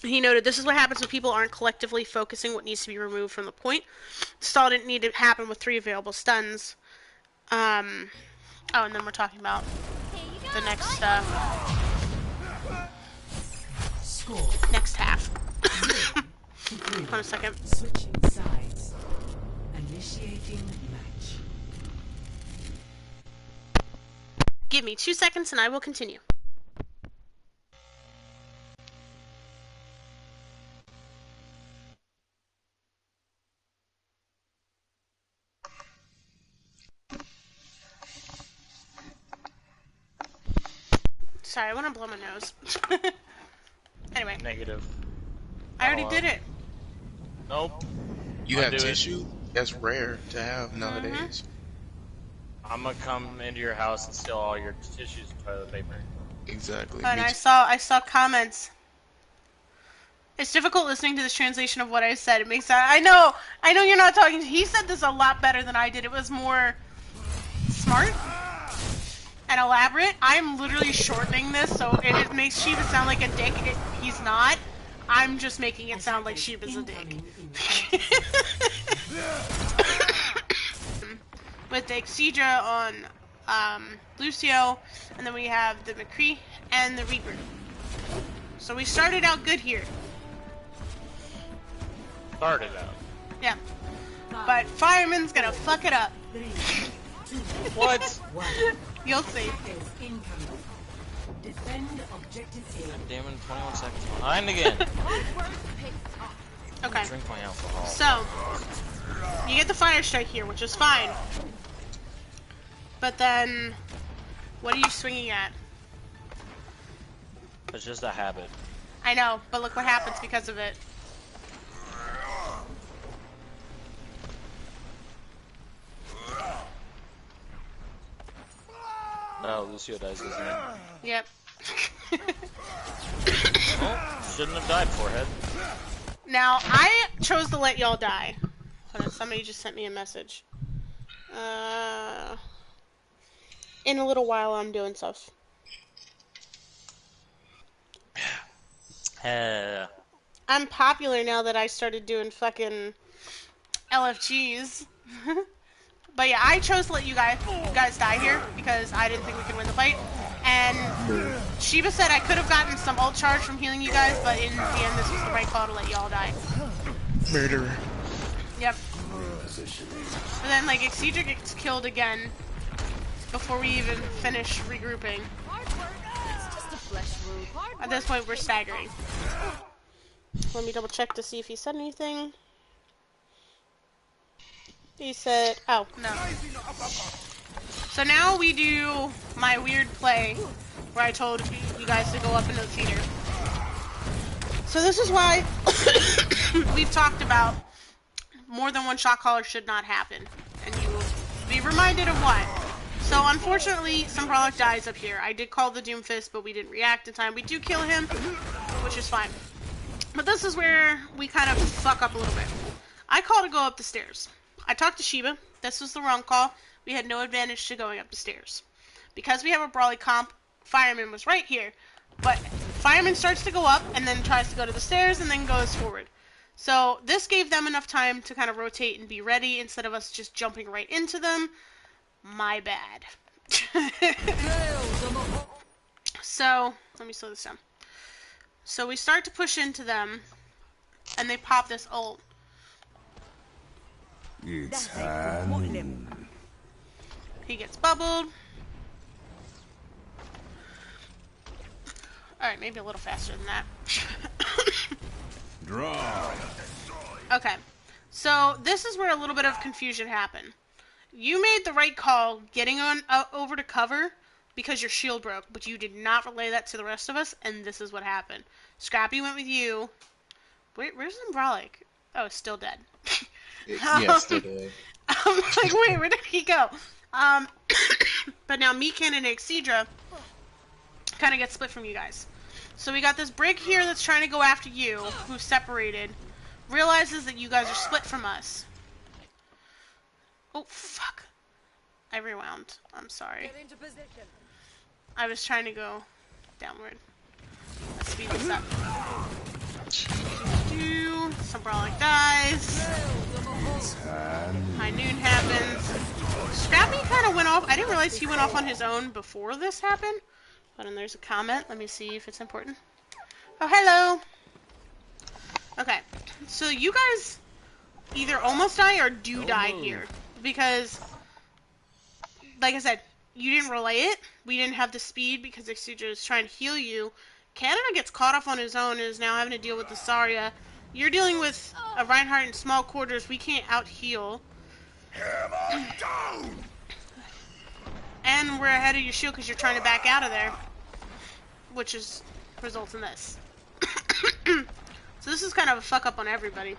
He noted, this is what happens when people aren't collectively focusing what needs to be removed from the point. The stall didn't need to happen with 3 available stuns. Oh, and then we're talking about the next, next half. Hold on a second. Switching sides. Initiating match. Give me 2 seconds and I will continue. Sorry, I want to blow my nose. Anyway. Negative. I already did it. Nope. You have tissue? That's rare to have nowadays. I'm gonna come into your house and steal all your tissues and toilet paper. Exactly. And I saw comments. It's difficult listening to this translation of what I said. It makes I know you're not talking. He said this a lot better than I did. It was more smart and elaborate. I'm literally shortening this, so it makes Shiva sound like a dick. He's not. I'm just making it sound like Sheba's a dick. With the Exedra on Lucio, and then we have the McCree and the regroup. So we started out good here. Started out. Yeah. But Fireman's gonna fuck it up. What? You'll see. Defend objective A. Damn it, 21 seconds behind again. Okay. Drink my alcohol. So, you get the fire strike here, which is fine. But then, what are you swinging at? It's just a habit. I know, but look what happens because of it. Oh, Lucio dies, doesn't he? Yep. Well, shouldn't have died, forehead. Now, I chose to let y'all die. Hold on, somebody just sent me a message. In a little while, I'm doing stuff. I'm popular now that I started doing fucking LFGs. But yeah, I chose to let you guys die here because I didn't think we could win the fight. And Sheba said I could have gotten some ult charge from healing you guys, but in the end, this was the right call to let y'all die. Murderer. Yep. And then, like, Exedra gets killed again before we even finish regrouping. At this point, we're staggering. Let me double check to see if he said anything. He said, oh, no. So now we do my weird play where I told you guys to go up into the theater. So this is why we've talked about more than one shot caller should not happen. And you will be reminded of why. So unfortunately, some Prologue dies up here. I did call the Doomfist, but we didn't react in time. We do kill him, which is fine. But this is where we kind of fuck up a little bit. I call to go up the stairs. I talked to Sheba. This was the wrong call. We had no advantage to going up the stairs. Because we have a Brawly comp, Fireman was right here. But Fireman starts to go up and then tries to go to the stairs and then goes forward. So this gave them enough time to kind of rotate and be ready instead of us just jumping right into them. My bad. So, let me slow this down. So we start to push into them and they pop this ult. It's time. He gets bubbled. Alright, maybe a little faster than that. Draw. Okay. So, this is where a little bit of confusion happened. You made the right call getting on over to cover because your shield broke, but you did not relay that to the rest of us, and this is what happened. Scrappy went with you. Where's Umbralic? Oh, it's still dead. Yeah, still dead. I'm like, wait, where did he go? But now Meekan and Exedra kind of get split from you guys. So we got this Brig here that's trying to go after you, who's separated, realizes that you guys are split from us. Oh, fuck. I rewound. I'm sorry. I was trying to go downward. Let's speed this up. Some Brawlic dies. High noon happens. Scrappy kind of went off. I didn't realize he went off on his own before this happened. But then there's a comment. Let me see if it's important. Oh, hello. Okay. So you guys either almost die or do die here. Because, like I said, you didn't relay it. We didn't have the speed because Exedra is trying to heal you. Canada gets caught off on his own and is now having to deal with the Zarya. You're dealing with a Reinhardt in small quarters. We can't out-heal. And we're ahead of your shield because you're trying to back out of there. Which results in this. So this is kind of a fuck-up on everybody.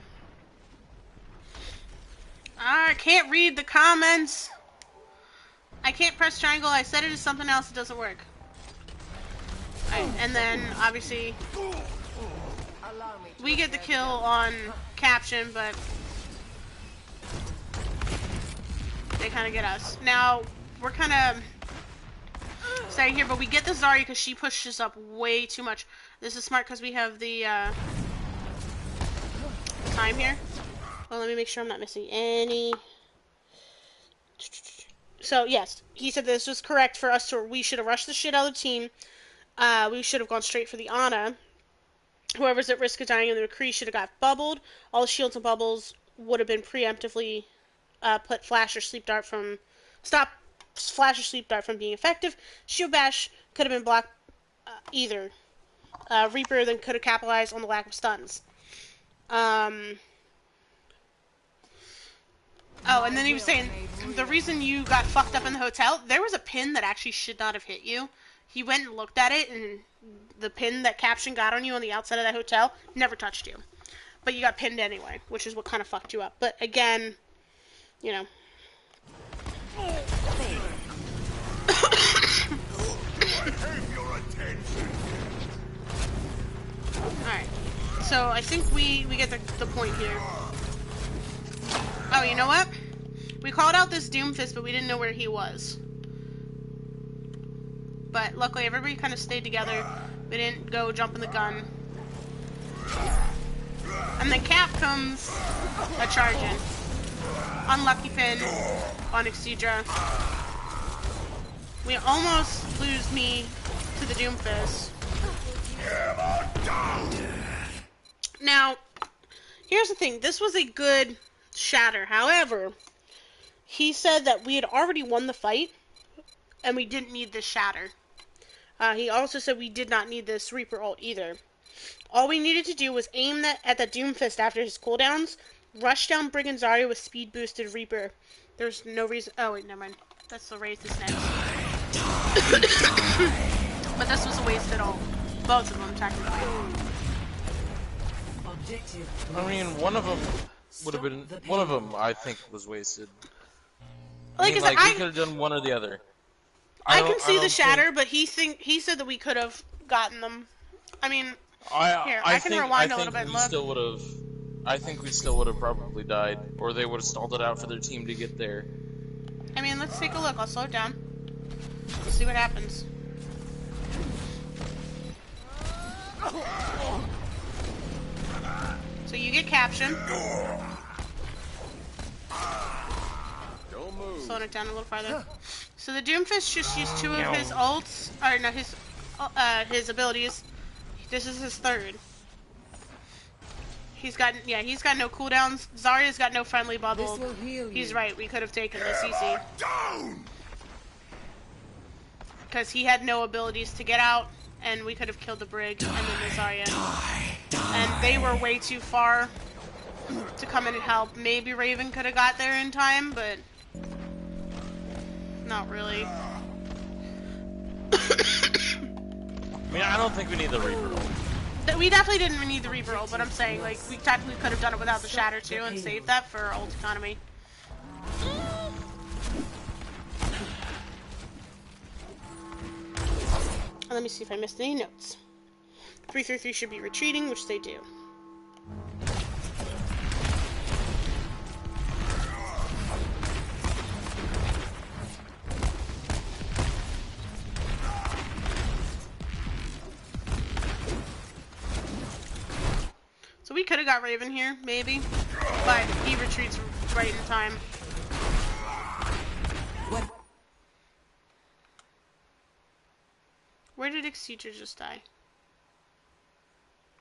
I can't read the comments. I can't press triangle. I said it is something else. It doesn't work. Alright, and then, obviously, we get the kill on Caption, but they kind of get us. Now, we're kind of staying here, but we get the Zarya because she pushes up way too much. This is smart because we have the time here. Well, let me make sure I'm not missing any. So, yes, he said this was correct for us to... We should have rushed the shit out of the team. We should have gone straight for the Ana. Whoever's at risk of dying in the McCree should have got bubbled. All the shields and bubbles would have been preemptively put Flash or Sleep Dart from... Stop Flash or Sleep Dart from being effective. Shield Bash could have been blocked either. Reaper then could have capitalized on the lack of stuns. Oh, and then he was saying, the reason you got fucked up in the hotel, there was a pin that actually should not have hit you. He went and looked at it, and the pin that Caption got on you on the outside of that hotel never touched you. But you got pinned anyway, which is what kind of fucked you up. But again, you know. Alright. So I think we get the point here. Oh, you know what? We called out this Doomfist, but we didn't know where he was. But luckily, everybody kind of stayed together. We didn't go jumping the gun. And then Cap comes a-charging. Unlucky pin on Exedra. We almost lose me to the Doomfist. Now, here's the thing. This was a good shatter. However, he said that we had already won the fight, and we didn't need this shatter. He also said we did not need this Reaper ult either. All we needed to do was aim at the Doomfist after his cooldowns, rush down Brigand Zarya with speed boosted Reaper. There's no reason... Oh, wait, never mind. That's the raise this next. But this was a wasted ult. Both of them, technically. I mean, one of them would have been... One of them, I think, was wasted. Like I mean, we could have done one or the other. I can see the shatter, but he said that we could have gotten them. I mean, I can rewind a little bit and look. I think we still would have probably died, or they would have stalled it out for their team to get there. I mean, let's take a look. I'll slow it down. Let's see what happens. So you get Caption. Slowing it down a little farther. So the Doomfist just used 2 of his ults, or no, his abilities. This is his third. He's got no cooldowns. Zarya's got no friendly bubble. He's right, we could have taken this easy. Because he had no abilities to get out, and we could have killed the Brig and then the Zarya. And they were way too far to come in and help. Maybe Raven could have got there in time, but not really. I mean, I don't think we need the Reaper ult. We definitely didn't need the Reaper ult, but I'm saying, like, we technically could have done it without the Shatter too and saved that for ult economy. Let me see if I missed any notes. 333 should be retreating, which they do. So we could have got Raven here, maybe, but he retreats right in time. Where did Exedra just die?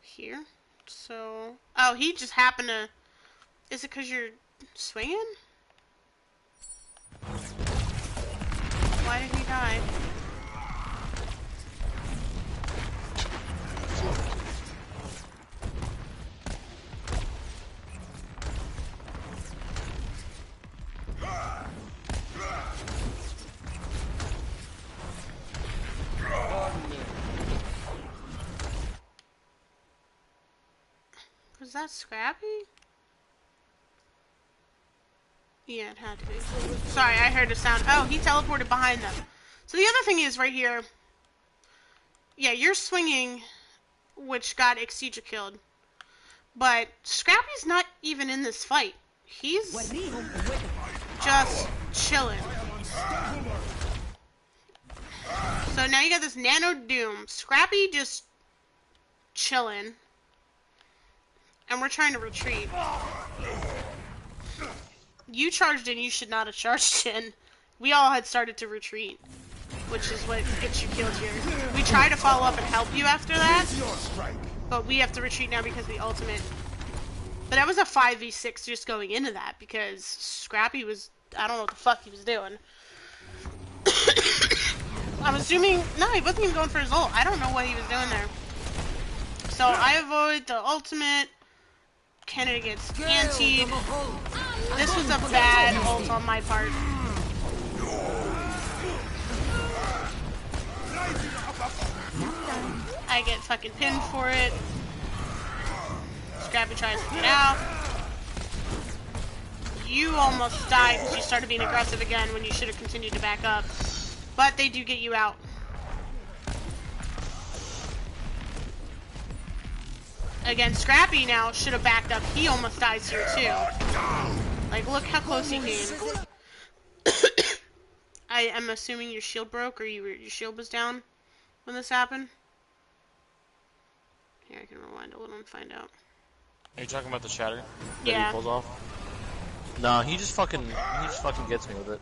Here? So... Oh, he just happened to... Is it because you're swinging? Why did he die? Was that Scrappy? Yeah, it had to be. Sorry, I heard a sound. Oh, he teleported behind them. So the other thing is right here. Yeah, you're swinging, which got Exedra killed. But Scrappy's not even in this fight. He's just chilling. So now you got this Nano Doom. Scrappy just chilling. and we're trying to retreat. You charged in, you should not have charged in. We all had started to retreat, which is what gets you killed here. We try to follow up and help you after that, but we have to retreat now because the ultimate. But that was a 5v6 just going into that, because Scrappy was, I don't know what the fuck he was doing. I'm assuming, no, he wasn't even going for his ult. I don't know what he was doing there. So I avoid the ultimate. Canada gets antied. This was a bad ult on my part. I get fucking pinned for it. Scrappy tries to get out. You almost died because you started being aggressive again when you should have continued to back up. But they do get you out. Again, Scrappy now should have backed up. He almost dies here too. Like, look how close he came. I am assuming your shield broke, or your shield was down when this happened. Here, I can rewind a little and find out. Are you talking about the shatter that Yeah. he pulls off? No, he just fucking gets me with it.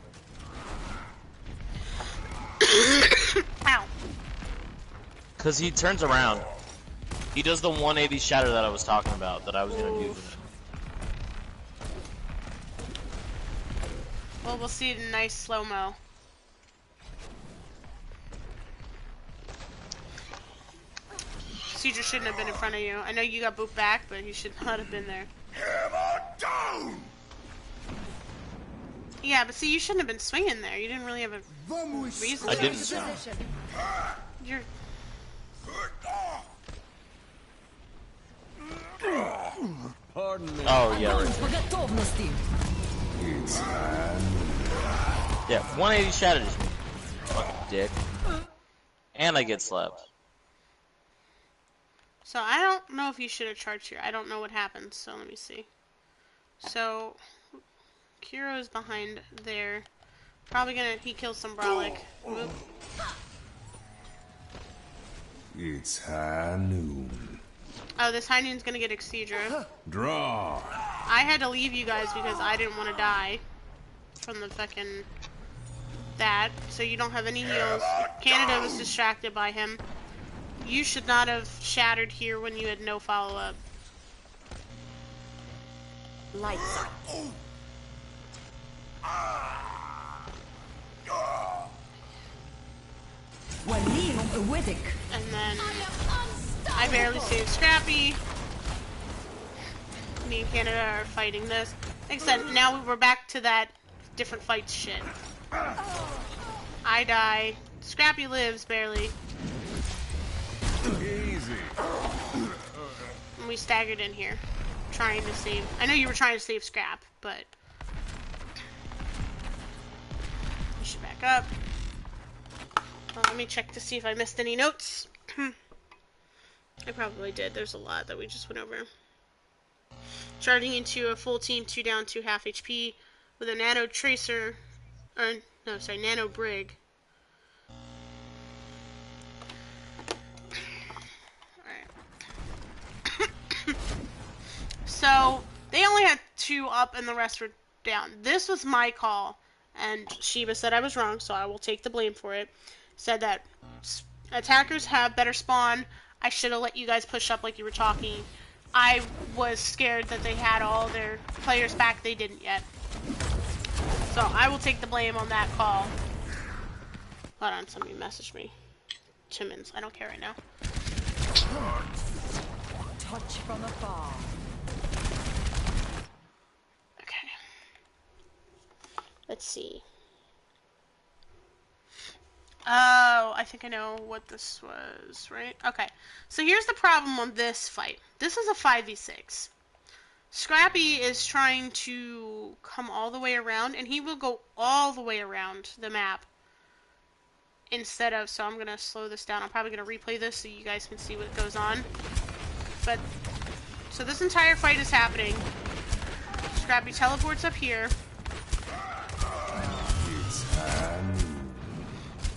Ow. Cause he turns around. He does the 180 shatter that I was talking about, that I was gonna do. Well, we'll see it in nice slow-mo. Cedra shouldn't have been in front of you. I know you got booped back, but he should not have been there. Yeah, but see, you shouldn't have been swinging there. You didn't really have a reason. I didn't. You're... Pardon me. Oh yeah, right. It's time. Yeah, 180 shatters me. Fucking dick. And I get slapped. So I don't know if you should have charged here. I don't know what happened, so let me see. So Kiro is behind there. Probably gonna, he kills some Brolic. Whoop. It's high noon. Oh, this high noon's gonna get Excedra. Draw. I had to leave you guys because I didn't want to die from the fucking that. So you don't have any heals. Canada was distracted by him. You should not have shattered here when you had no follow-up. Lights out. And then I barely saved Scrappy. Me and Canada are fighting this. Like I said, now we're back to that different fights shit. I die. Scrappy lives barely. Easy. And we staggered in here, trying to save. I know you were trying to save Scrap, but you should back up. Well, let me check to see if I missed any notes. I probably did. There's a lot that we just went over. Charging into a full team, 2 down, 2 half HP, with a nano tracer, or no, sorry, nano brig. So, they only had 2 up and the rest were down. This was my call, and Sheba said I was wrong, so I will take the blame for it. Said that attackers have better spawn. I should have let you guys push up like you were talking. I was scared that they had all their players back. They didn't yet. So, I will take the blame on that call. Hold on, somebody messaged me. Timmons, I don't care right now. Touch from afar. Okay. Let's see. Oh, I think I know what this was, right? Okay. So here's the problem on this fight. This is a 5v6. Scrappy is trying to come all the way around, and he will go all the way around the map. Instead of, so I'm going to slow this down. I'm probably going to replay this so you guys can see what goes on. But, so this entire fight is happening. Scrappy teleports up here. It's high noon.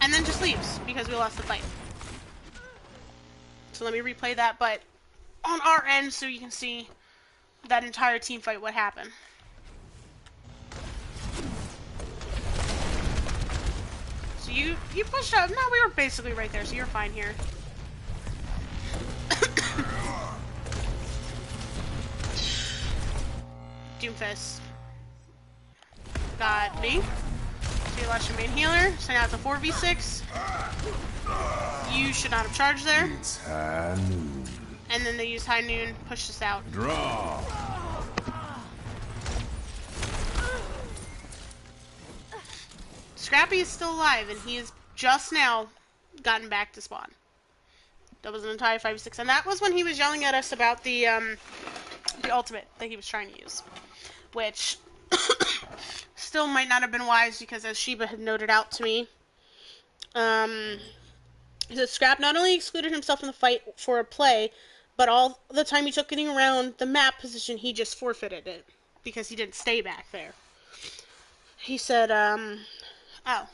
And then just leaves, because we lost the fight. So let me replay that, but on our end, so you can see. that entire team fight what happened. So you pushed up. No, we were basically right there, so you're fine here. Doomfist. Got me. So you lost your main healer. So now it's a 4v6. You should not have charged there. It's high noon. And then they use High Noon, push us out. Draw. Scrappy is still alive, and he has just now gotten back to spawn. That was an entire 5v6, and that was when he was yelling at us about the ultimate that he was trying to use. Which still might not have been wise, because as Sheba had noted out to me, that Scrap not only excluded himself from the fight for a play, but all the time he took getting around the map position, he just forfeited it, because he didn't stay back there. He said, oh,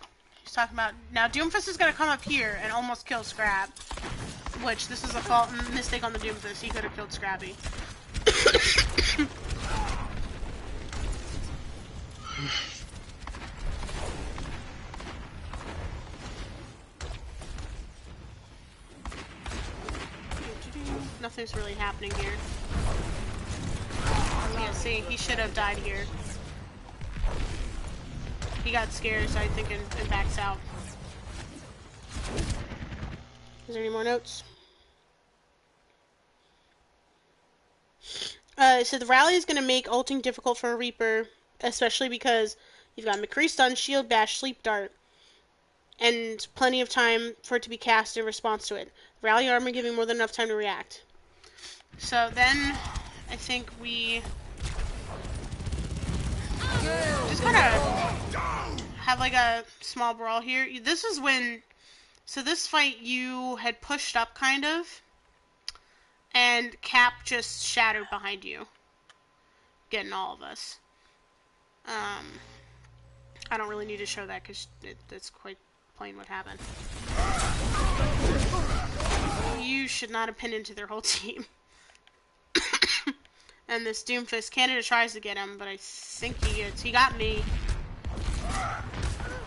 he's talking about, now Doomfist is going to come up here and almost kill Scrap, which this is a mistake on the Doomfist. He could have killed Scrappy. Nothing's really happening here. Yeah, see, he should have died here. He got scared, so I think, and backs out. Is there any more notes? So the rally is going to make ulting difficult for a Reaper, especially because you've got McCree stun, shield bash, sleep dart, and plenty of time for it to be cast in response to it. Rally armor giving more than enough time to react. So then, I think we just kind of have like a small brawl here. This is when, so this fight you had pushed up kind of, and Cap just shattered behind you, getting all of us. I don't really need to show that because it's quite plain what happened. You should not have pinned into their whole team. And this Doomfist, Canada tries to get him, but I think he got me.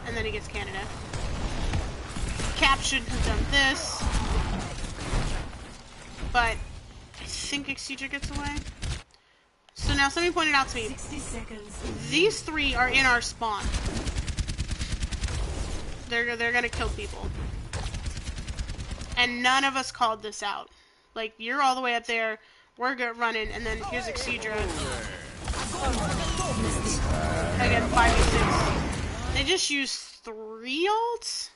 And then he gets Canada. Cap shouldn't have done this. But I think Exedra gets away. So now somebody pointed out to me, 60 seconds. These three are in our spawn. They're gonna kill people. And none of us called this out. Like, you're all the way up there, we're running, and then here's Exedra. Again, 5v6. They just used 3 ults?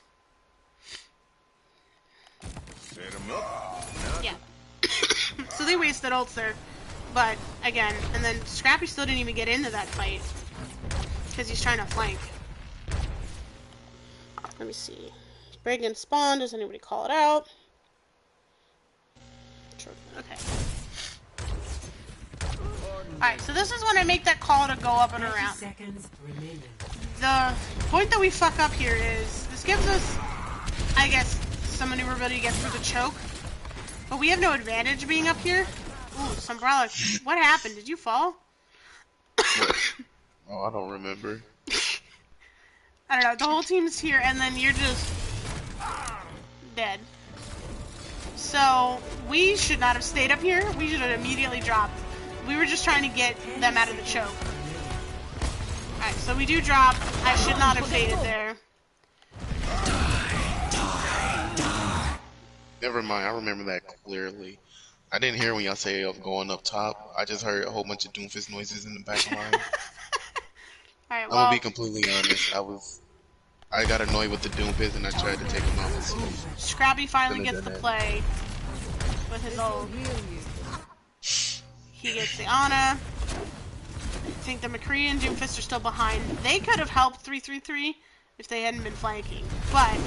Yeah. So they wasted ults there. But, again, and then Scrappy still didn't even get into that fight. Because he's trying to flank. Let me see. Break and spawn, does anybody call it out? Okay. Alright, so this is when I make that call to go up and around. The point that we fuck up here is, this gives us, I guess, some maneuverability to get through the choke. But we have no advantage being up here. Ooh, Sombrella, what happened? Did you fall? Oh, I don't remember. I don't know, the whole team's here, and then you're just dead. So, we should not have stayed up here. We should have immediately dropped. We were just trying to get them out of the choke. Alright, so we do drop. I should not have faded there. Never mind, I remember that clearly. I didn't hear when y'all say of going up top. I just heard a whole bunch of Doomfist noises in the background. Alright, well, I'm gonna be completely honest. I got annoyed with the Doomfist and I tried to take him out. So Scrappy finally gets the play with his ult. He gets the Ana. I think the McCree and Doomfist are still behind. They could have helped 3-3-3 if they hadn't been flanking, but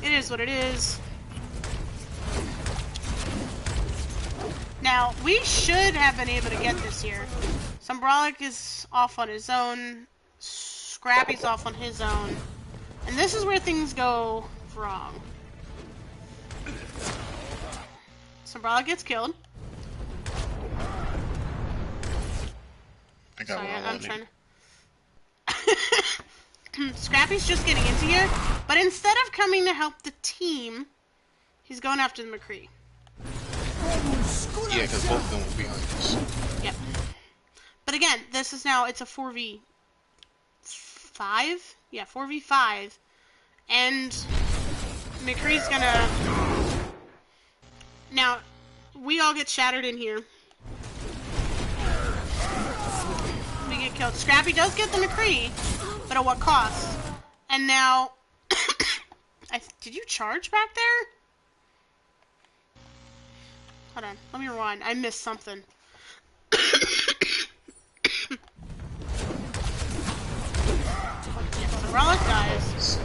it is what it is. Now, we should have been able to get this here. Sombrolic is off on his own. Scrappy's off on his own. And this is where things go wrong. Sombrolic gets killed. I got Sorry, what I I'm wanted. trying to... Scrappy's just getting into here, but instead of coming to help the team, he's going after the McCree. Yeah, because both of them were behind us. Yep. But again, this is now, it's a 4v5? Yeah, 4v5. And McCree's gonna... Now, we all get shattered in here. We get killed. Scrappy does get the McCree, but at what cost? And now... did you charge back there? Hold on, let me rewind. I missed something. Relic guys.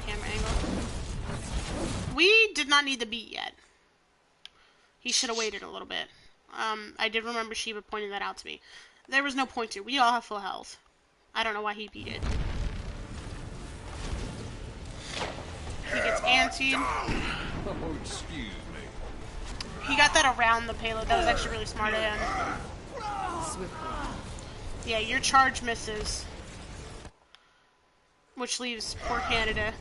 Camera angle. We did not need the beat yet. He should have waited a little bit. I did remember Sheba pointing that out to me. There was no point to. We all have full health. I don't know why he beat it. He gets antsied. Oh, excuse me. He got that around the payload. That was actually really smart of him. Yeah, your charge misses. Which leaves poor Canada.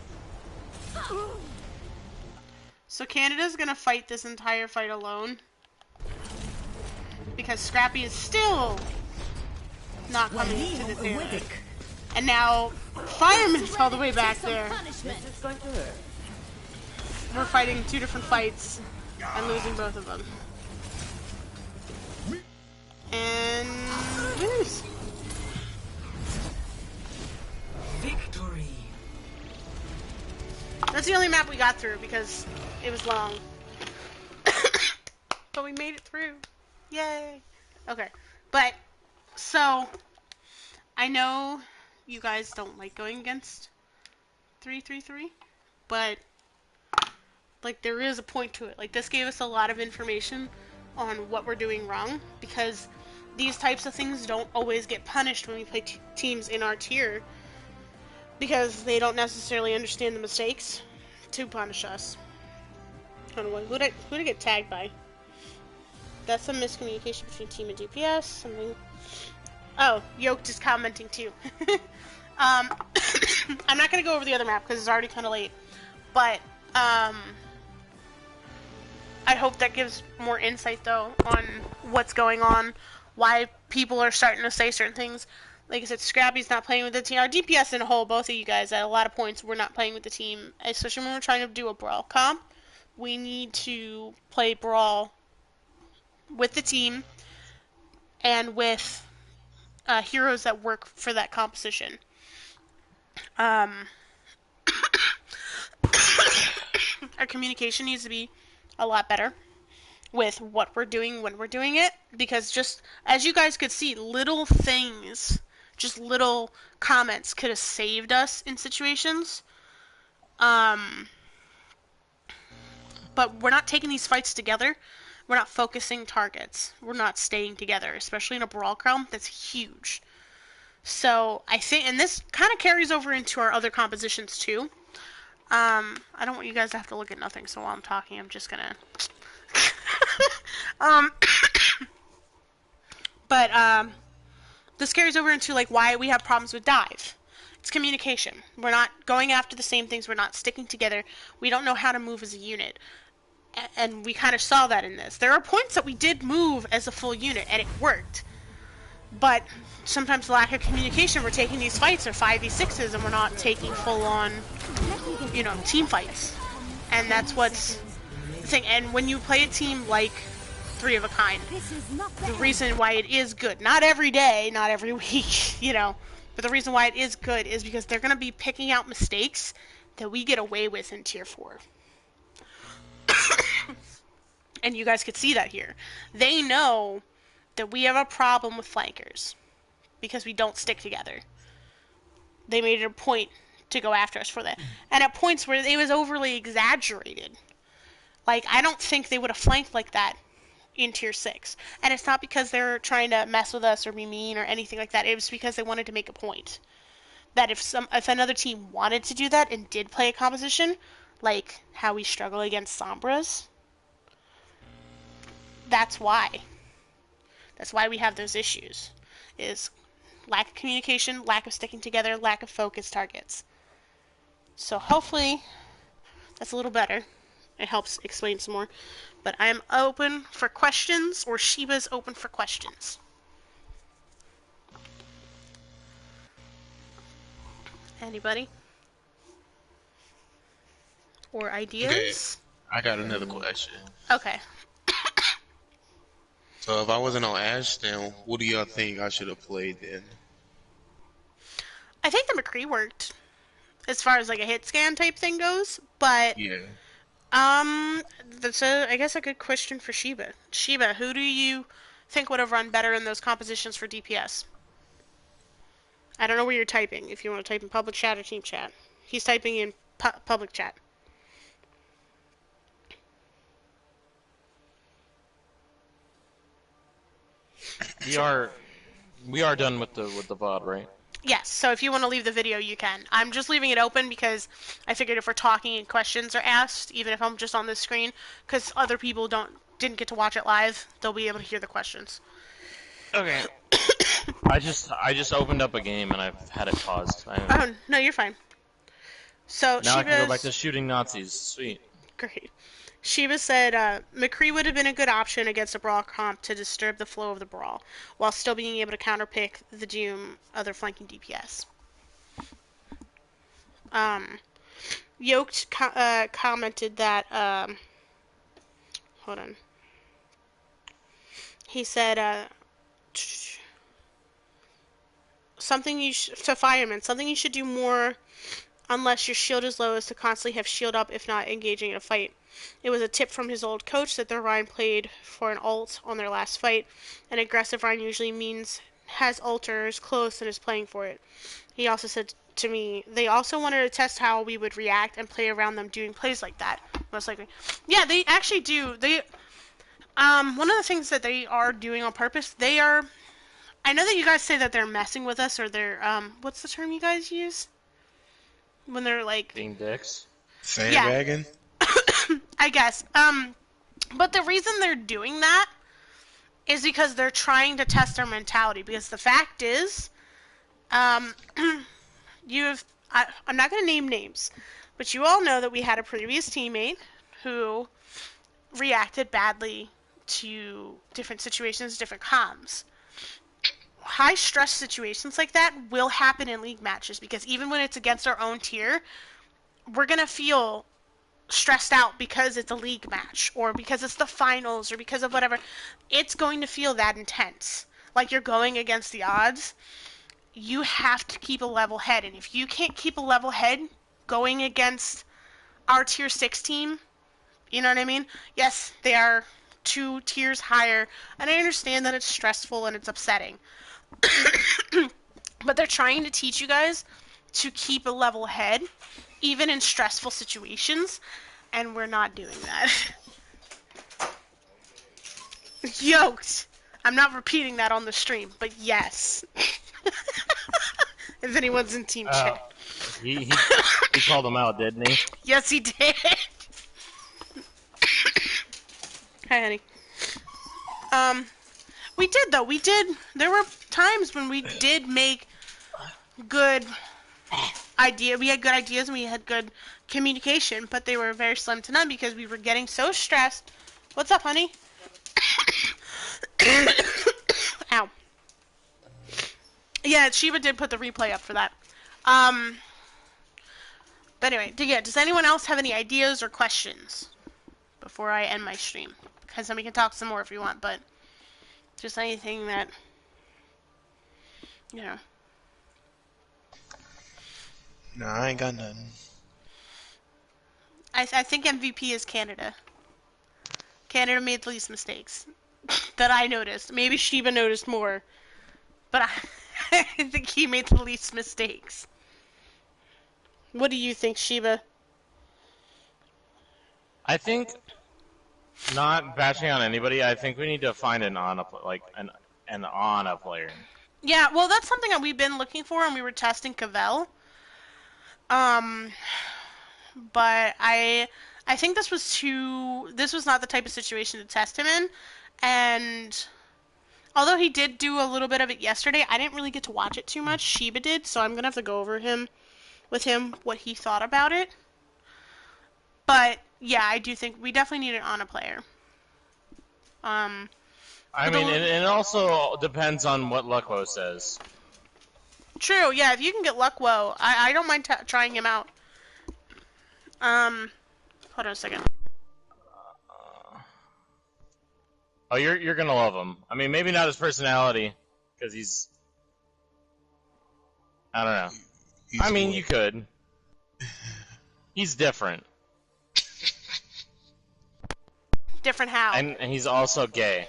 So Canada's gonna fight this entire fight alone. Because Scrappy is still not coming to the payload. And now, Fireman's all the way back there. We're fighting two different fights and losing both of them. And lose. Victory. That's the only map we got through because it was long. But we made it through. Yay. Okay. But, so, I know you guys don't like going against 333, but, like, there is a point to it. Like, this gave us a lot of information on what we're doing wrong, because these types of things don't always get punished when we play teams in our tier, because they don't necessarily understand the mistakes to punish us. I don't know, who did I get tagged by? That's some miscommunication between team and DPS, something... Oh, Yoke is commenting too. I'm not going to go over the other map because it's already kind of late, but I hope that gives more insight though on what's going on, why people are starting to say certain things. Like I said, Scrappy's not playing with the team. Our DPS in a whole, both of you guys, at a lot of points, we're not playing with the team, especially when we're trying to do a Brawl comp. We need to play Brawl with the team and with heroes that work for that composition. Our communication needs to be a lot better with what we're doing when we're doing it, because just as you guys could see, little things, just little comments could have saved us in situations. But we're not taking these fights together. We're not focusing targets. We're not staying together, especially in a Brawl realm. That's huge. So I think, and this kind of carries over into our other compositions too. I don't want you guys to have to look at nothing, so while I'm talking, I'm just gonna... But this carries over into like why we have problems with dive. It's communication. We're not going after the same things. We're not sticking together. We don't know how to move as a unit. And we kind of saw that in this. There are points that we did move as a full unit, and it worked. But sometimes lack of communication, we're taking these fights, or 5v6s, and we're not taking full-on, you know, team fights. And that's what's the thing. And when you play a team like 3 of a Kind, the reason why it is good, not every day, not every week, you know, but the reason why it is good is because they're going to be picking out mistakes that we get away with in Tier 4. And you guys could see that here. They know that we have a problem with flankers because we don't stick together. They made it a point to go after us for that. And at points where it was overly exaggerated. Like, I don't think they would have flanked like that in Tier 6. And it's not because they're trying to mess with us or be mean or anything like that. It was because they wanted to make a point. That if another team wanted to do that and did play a composition, like how we struggle against Sombras, that's why. That's why we have those issues. Is lack of communication, lack of sticking together, lack of focus targets. So hopefully that's a little better. It helps explain some more. But I'm open for questions, or Sheba's open for questions. Anybody? Or Okay, ideas? I got another question. Okay. So if I wasn't on Ash, then what do y'all think I should have played then? I think the McCree worked as far as like a hit scan type thing goes, but Yeah. that's I guess a good question for Sheba. Sheba, who do you think would have run better in those compositions for DPS? I don't know where you're typing. If you want to type in public chat or team chat, he's typing in public chat. We are done with the VOD, right? Yes, so if you want to leave the video, you can. I'm just leaving it open because I figured if we're talking and questions are asked, even if I'm just on this screen, because other people didn't get to watch it live, they'll be able to hear the questions. Okay. I just opened up a game and I've had it paused. Oh, no, you're fine. So Now I can go back to Sheba's shooting Nazis. Sweet. great. Sheba said McCree would have been a good option against a brawl comp to disturb the flow of the brawl, while still being able to counterpick the Doom other flanking DPS. Yoked commented that hold on. He said something to Fireman, something you should do more unless your shield is low is to constantly have shield up if not engaging in a fight. It was a tip from his old coach that their Ryan played for an ult on their last fight. An aggressive Ryan usually means has ult or is close and is playing for it. He also said to me, they also wanted to test how we would react and play around them doing plays like that. Most likely. Yeah, they actually do. One of the things that they are doing on purpose, I know that you guys say that they're messing with us, or they're, what's the term you guys use? When they're like... Being dicks. Sandbagging? I guess. But the reason they're doing that is because they're trying to test our mentality. Because the fact is, I'm not going to name names, but you all know that we had a previous teammate who reacted badly to different situations, different comms. High stress situations like that will happen in league matches because even when it's against our own tier, we're going to feel stressed out because it's a league match or because it's the finals or because of whatever. It's going to feel that intense. Like you're going against the odds. You have to keep a level head. And if you can't keep a level head going against our tier 6 team, you know what I mean? Yes, they are 2 tiers higher. And I understand that it's stressful and it's upsetting. But they're trying to teach you guys to keep a level head even in stressful situations, and we're not doing that. Yoked. I'm not repeating that on the stream, but yes. If anyone's in team chat. He called him out, didn't he? Yes, he did. Hi, honey. We did, though. There were times when we did make good we had good ideas and we had good communication, but they were very slim to none because we were getting so stressed. What's up, honey? Ow. Yeah, Shiva did put the replay up for that. But anyway, does anyone else have any ideas or questions before I end my stream? Because then we can talk some more if you want, but just anything that, you know. Nah, I ain't got nothing. I think MVP is Canada. Canada made the least mistakes that I noticed. Maybe Sheba noticed more, but I think he made the least mistakes. What do you think, Sheba? I think, not bashing on anybody, I think we need to find an Ana player. Yeah, well, that's something that we've been looking for, and we were testing Cavell. But I I think this was not the type of situation to test him in, and although he did do a little bit of it yesterday, I didn't really get to watch it too much. Sheba did, so I'm gonna have to go over with him what he thought about it. But yeah, I do think we definitely need an Ana player. I mean, it also depends on what Lucko says. True, yeah. If you can get Luckwell, I don't mind trying him out. Hold on a second. Oh, you're gonna love him. I mean, maybe not his personality, because he's. I don't know. I mean, you could. He's different. Different how? And he's also gay.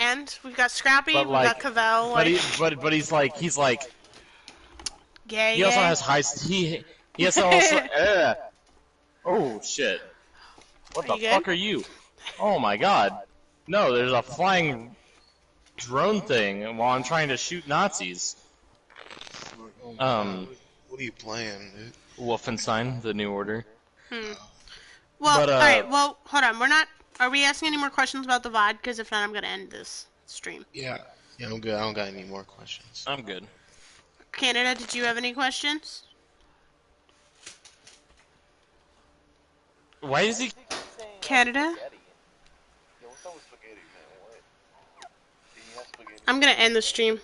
And we've got Scrappy, But we've like, got Cavell. but he's like. Gay. He also has high. He has also. Oh shit! What the fuck are you? Oh my god! No, there's a flying drone thing while I'm trying to shoot Nazis. What are you playing, dude? Wolfenstein: The New Order. Well, alright, well, hold on. Are we asking any more questions about the VOD? Because if not, I'm going to end this stream. Yeah, I'm good. I don't got any more questions. I'm good. Canada, did you have any questions? Why is he? Canada? I'm going to end the stream.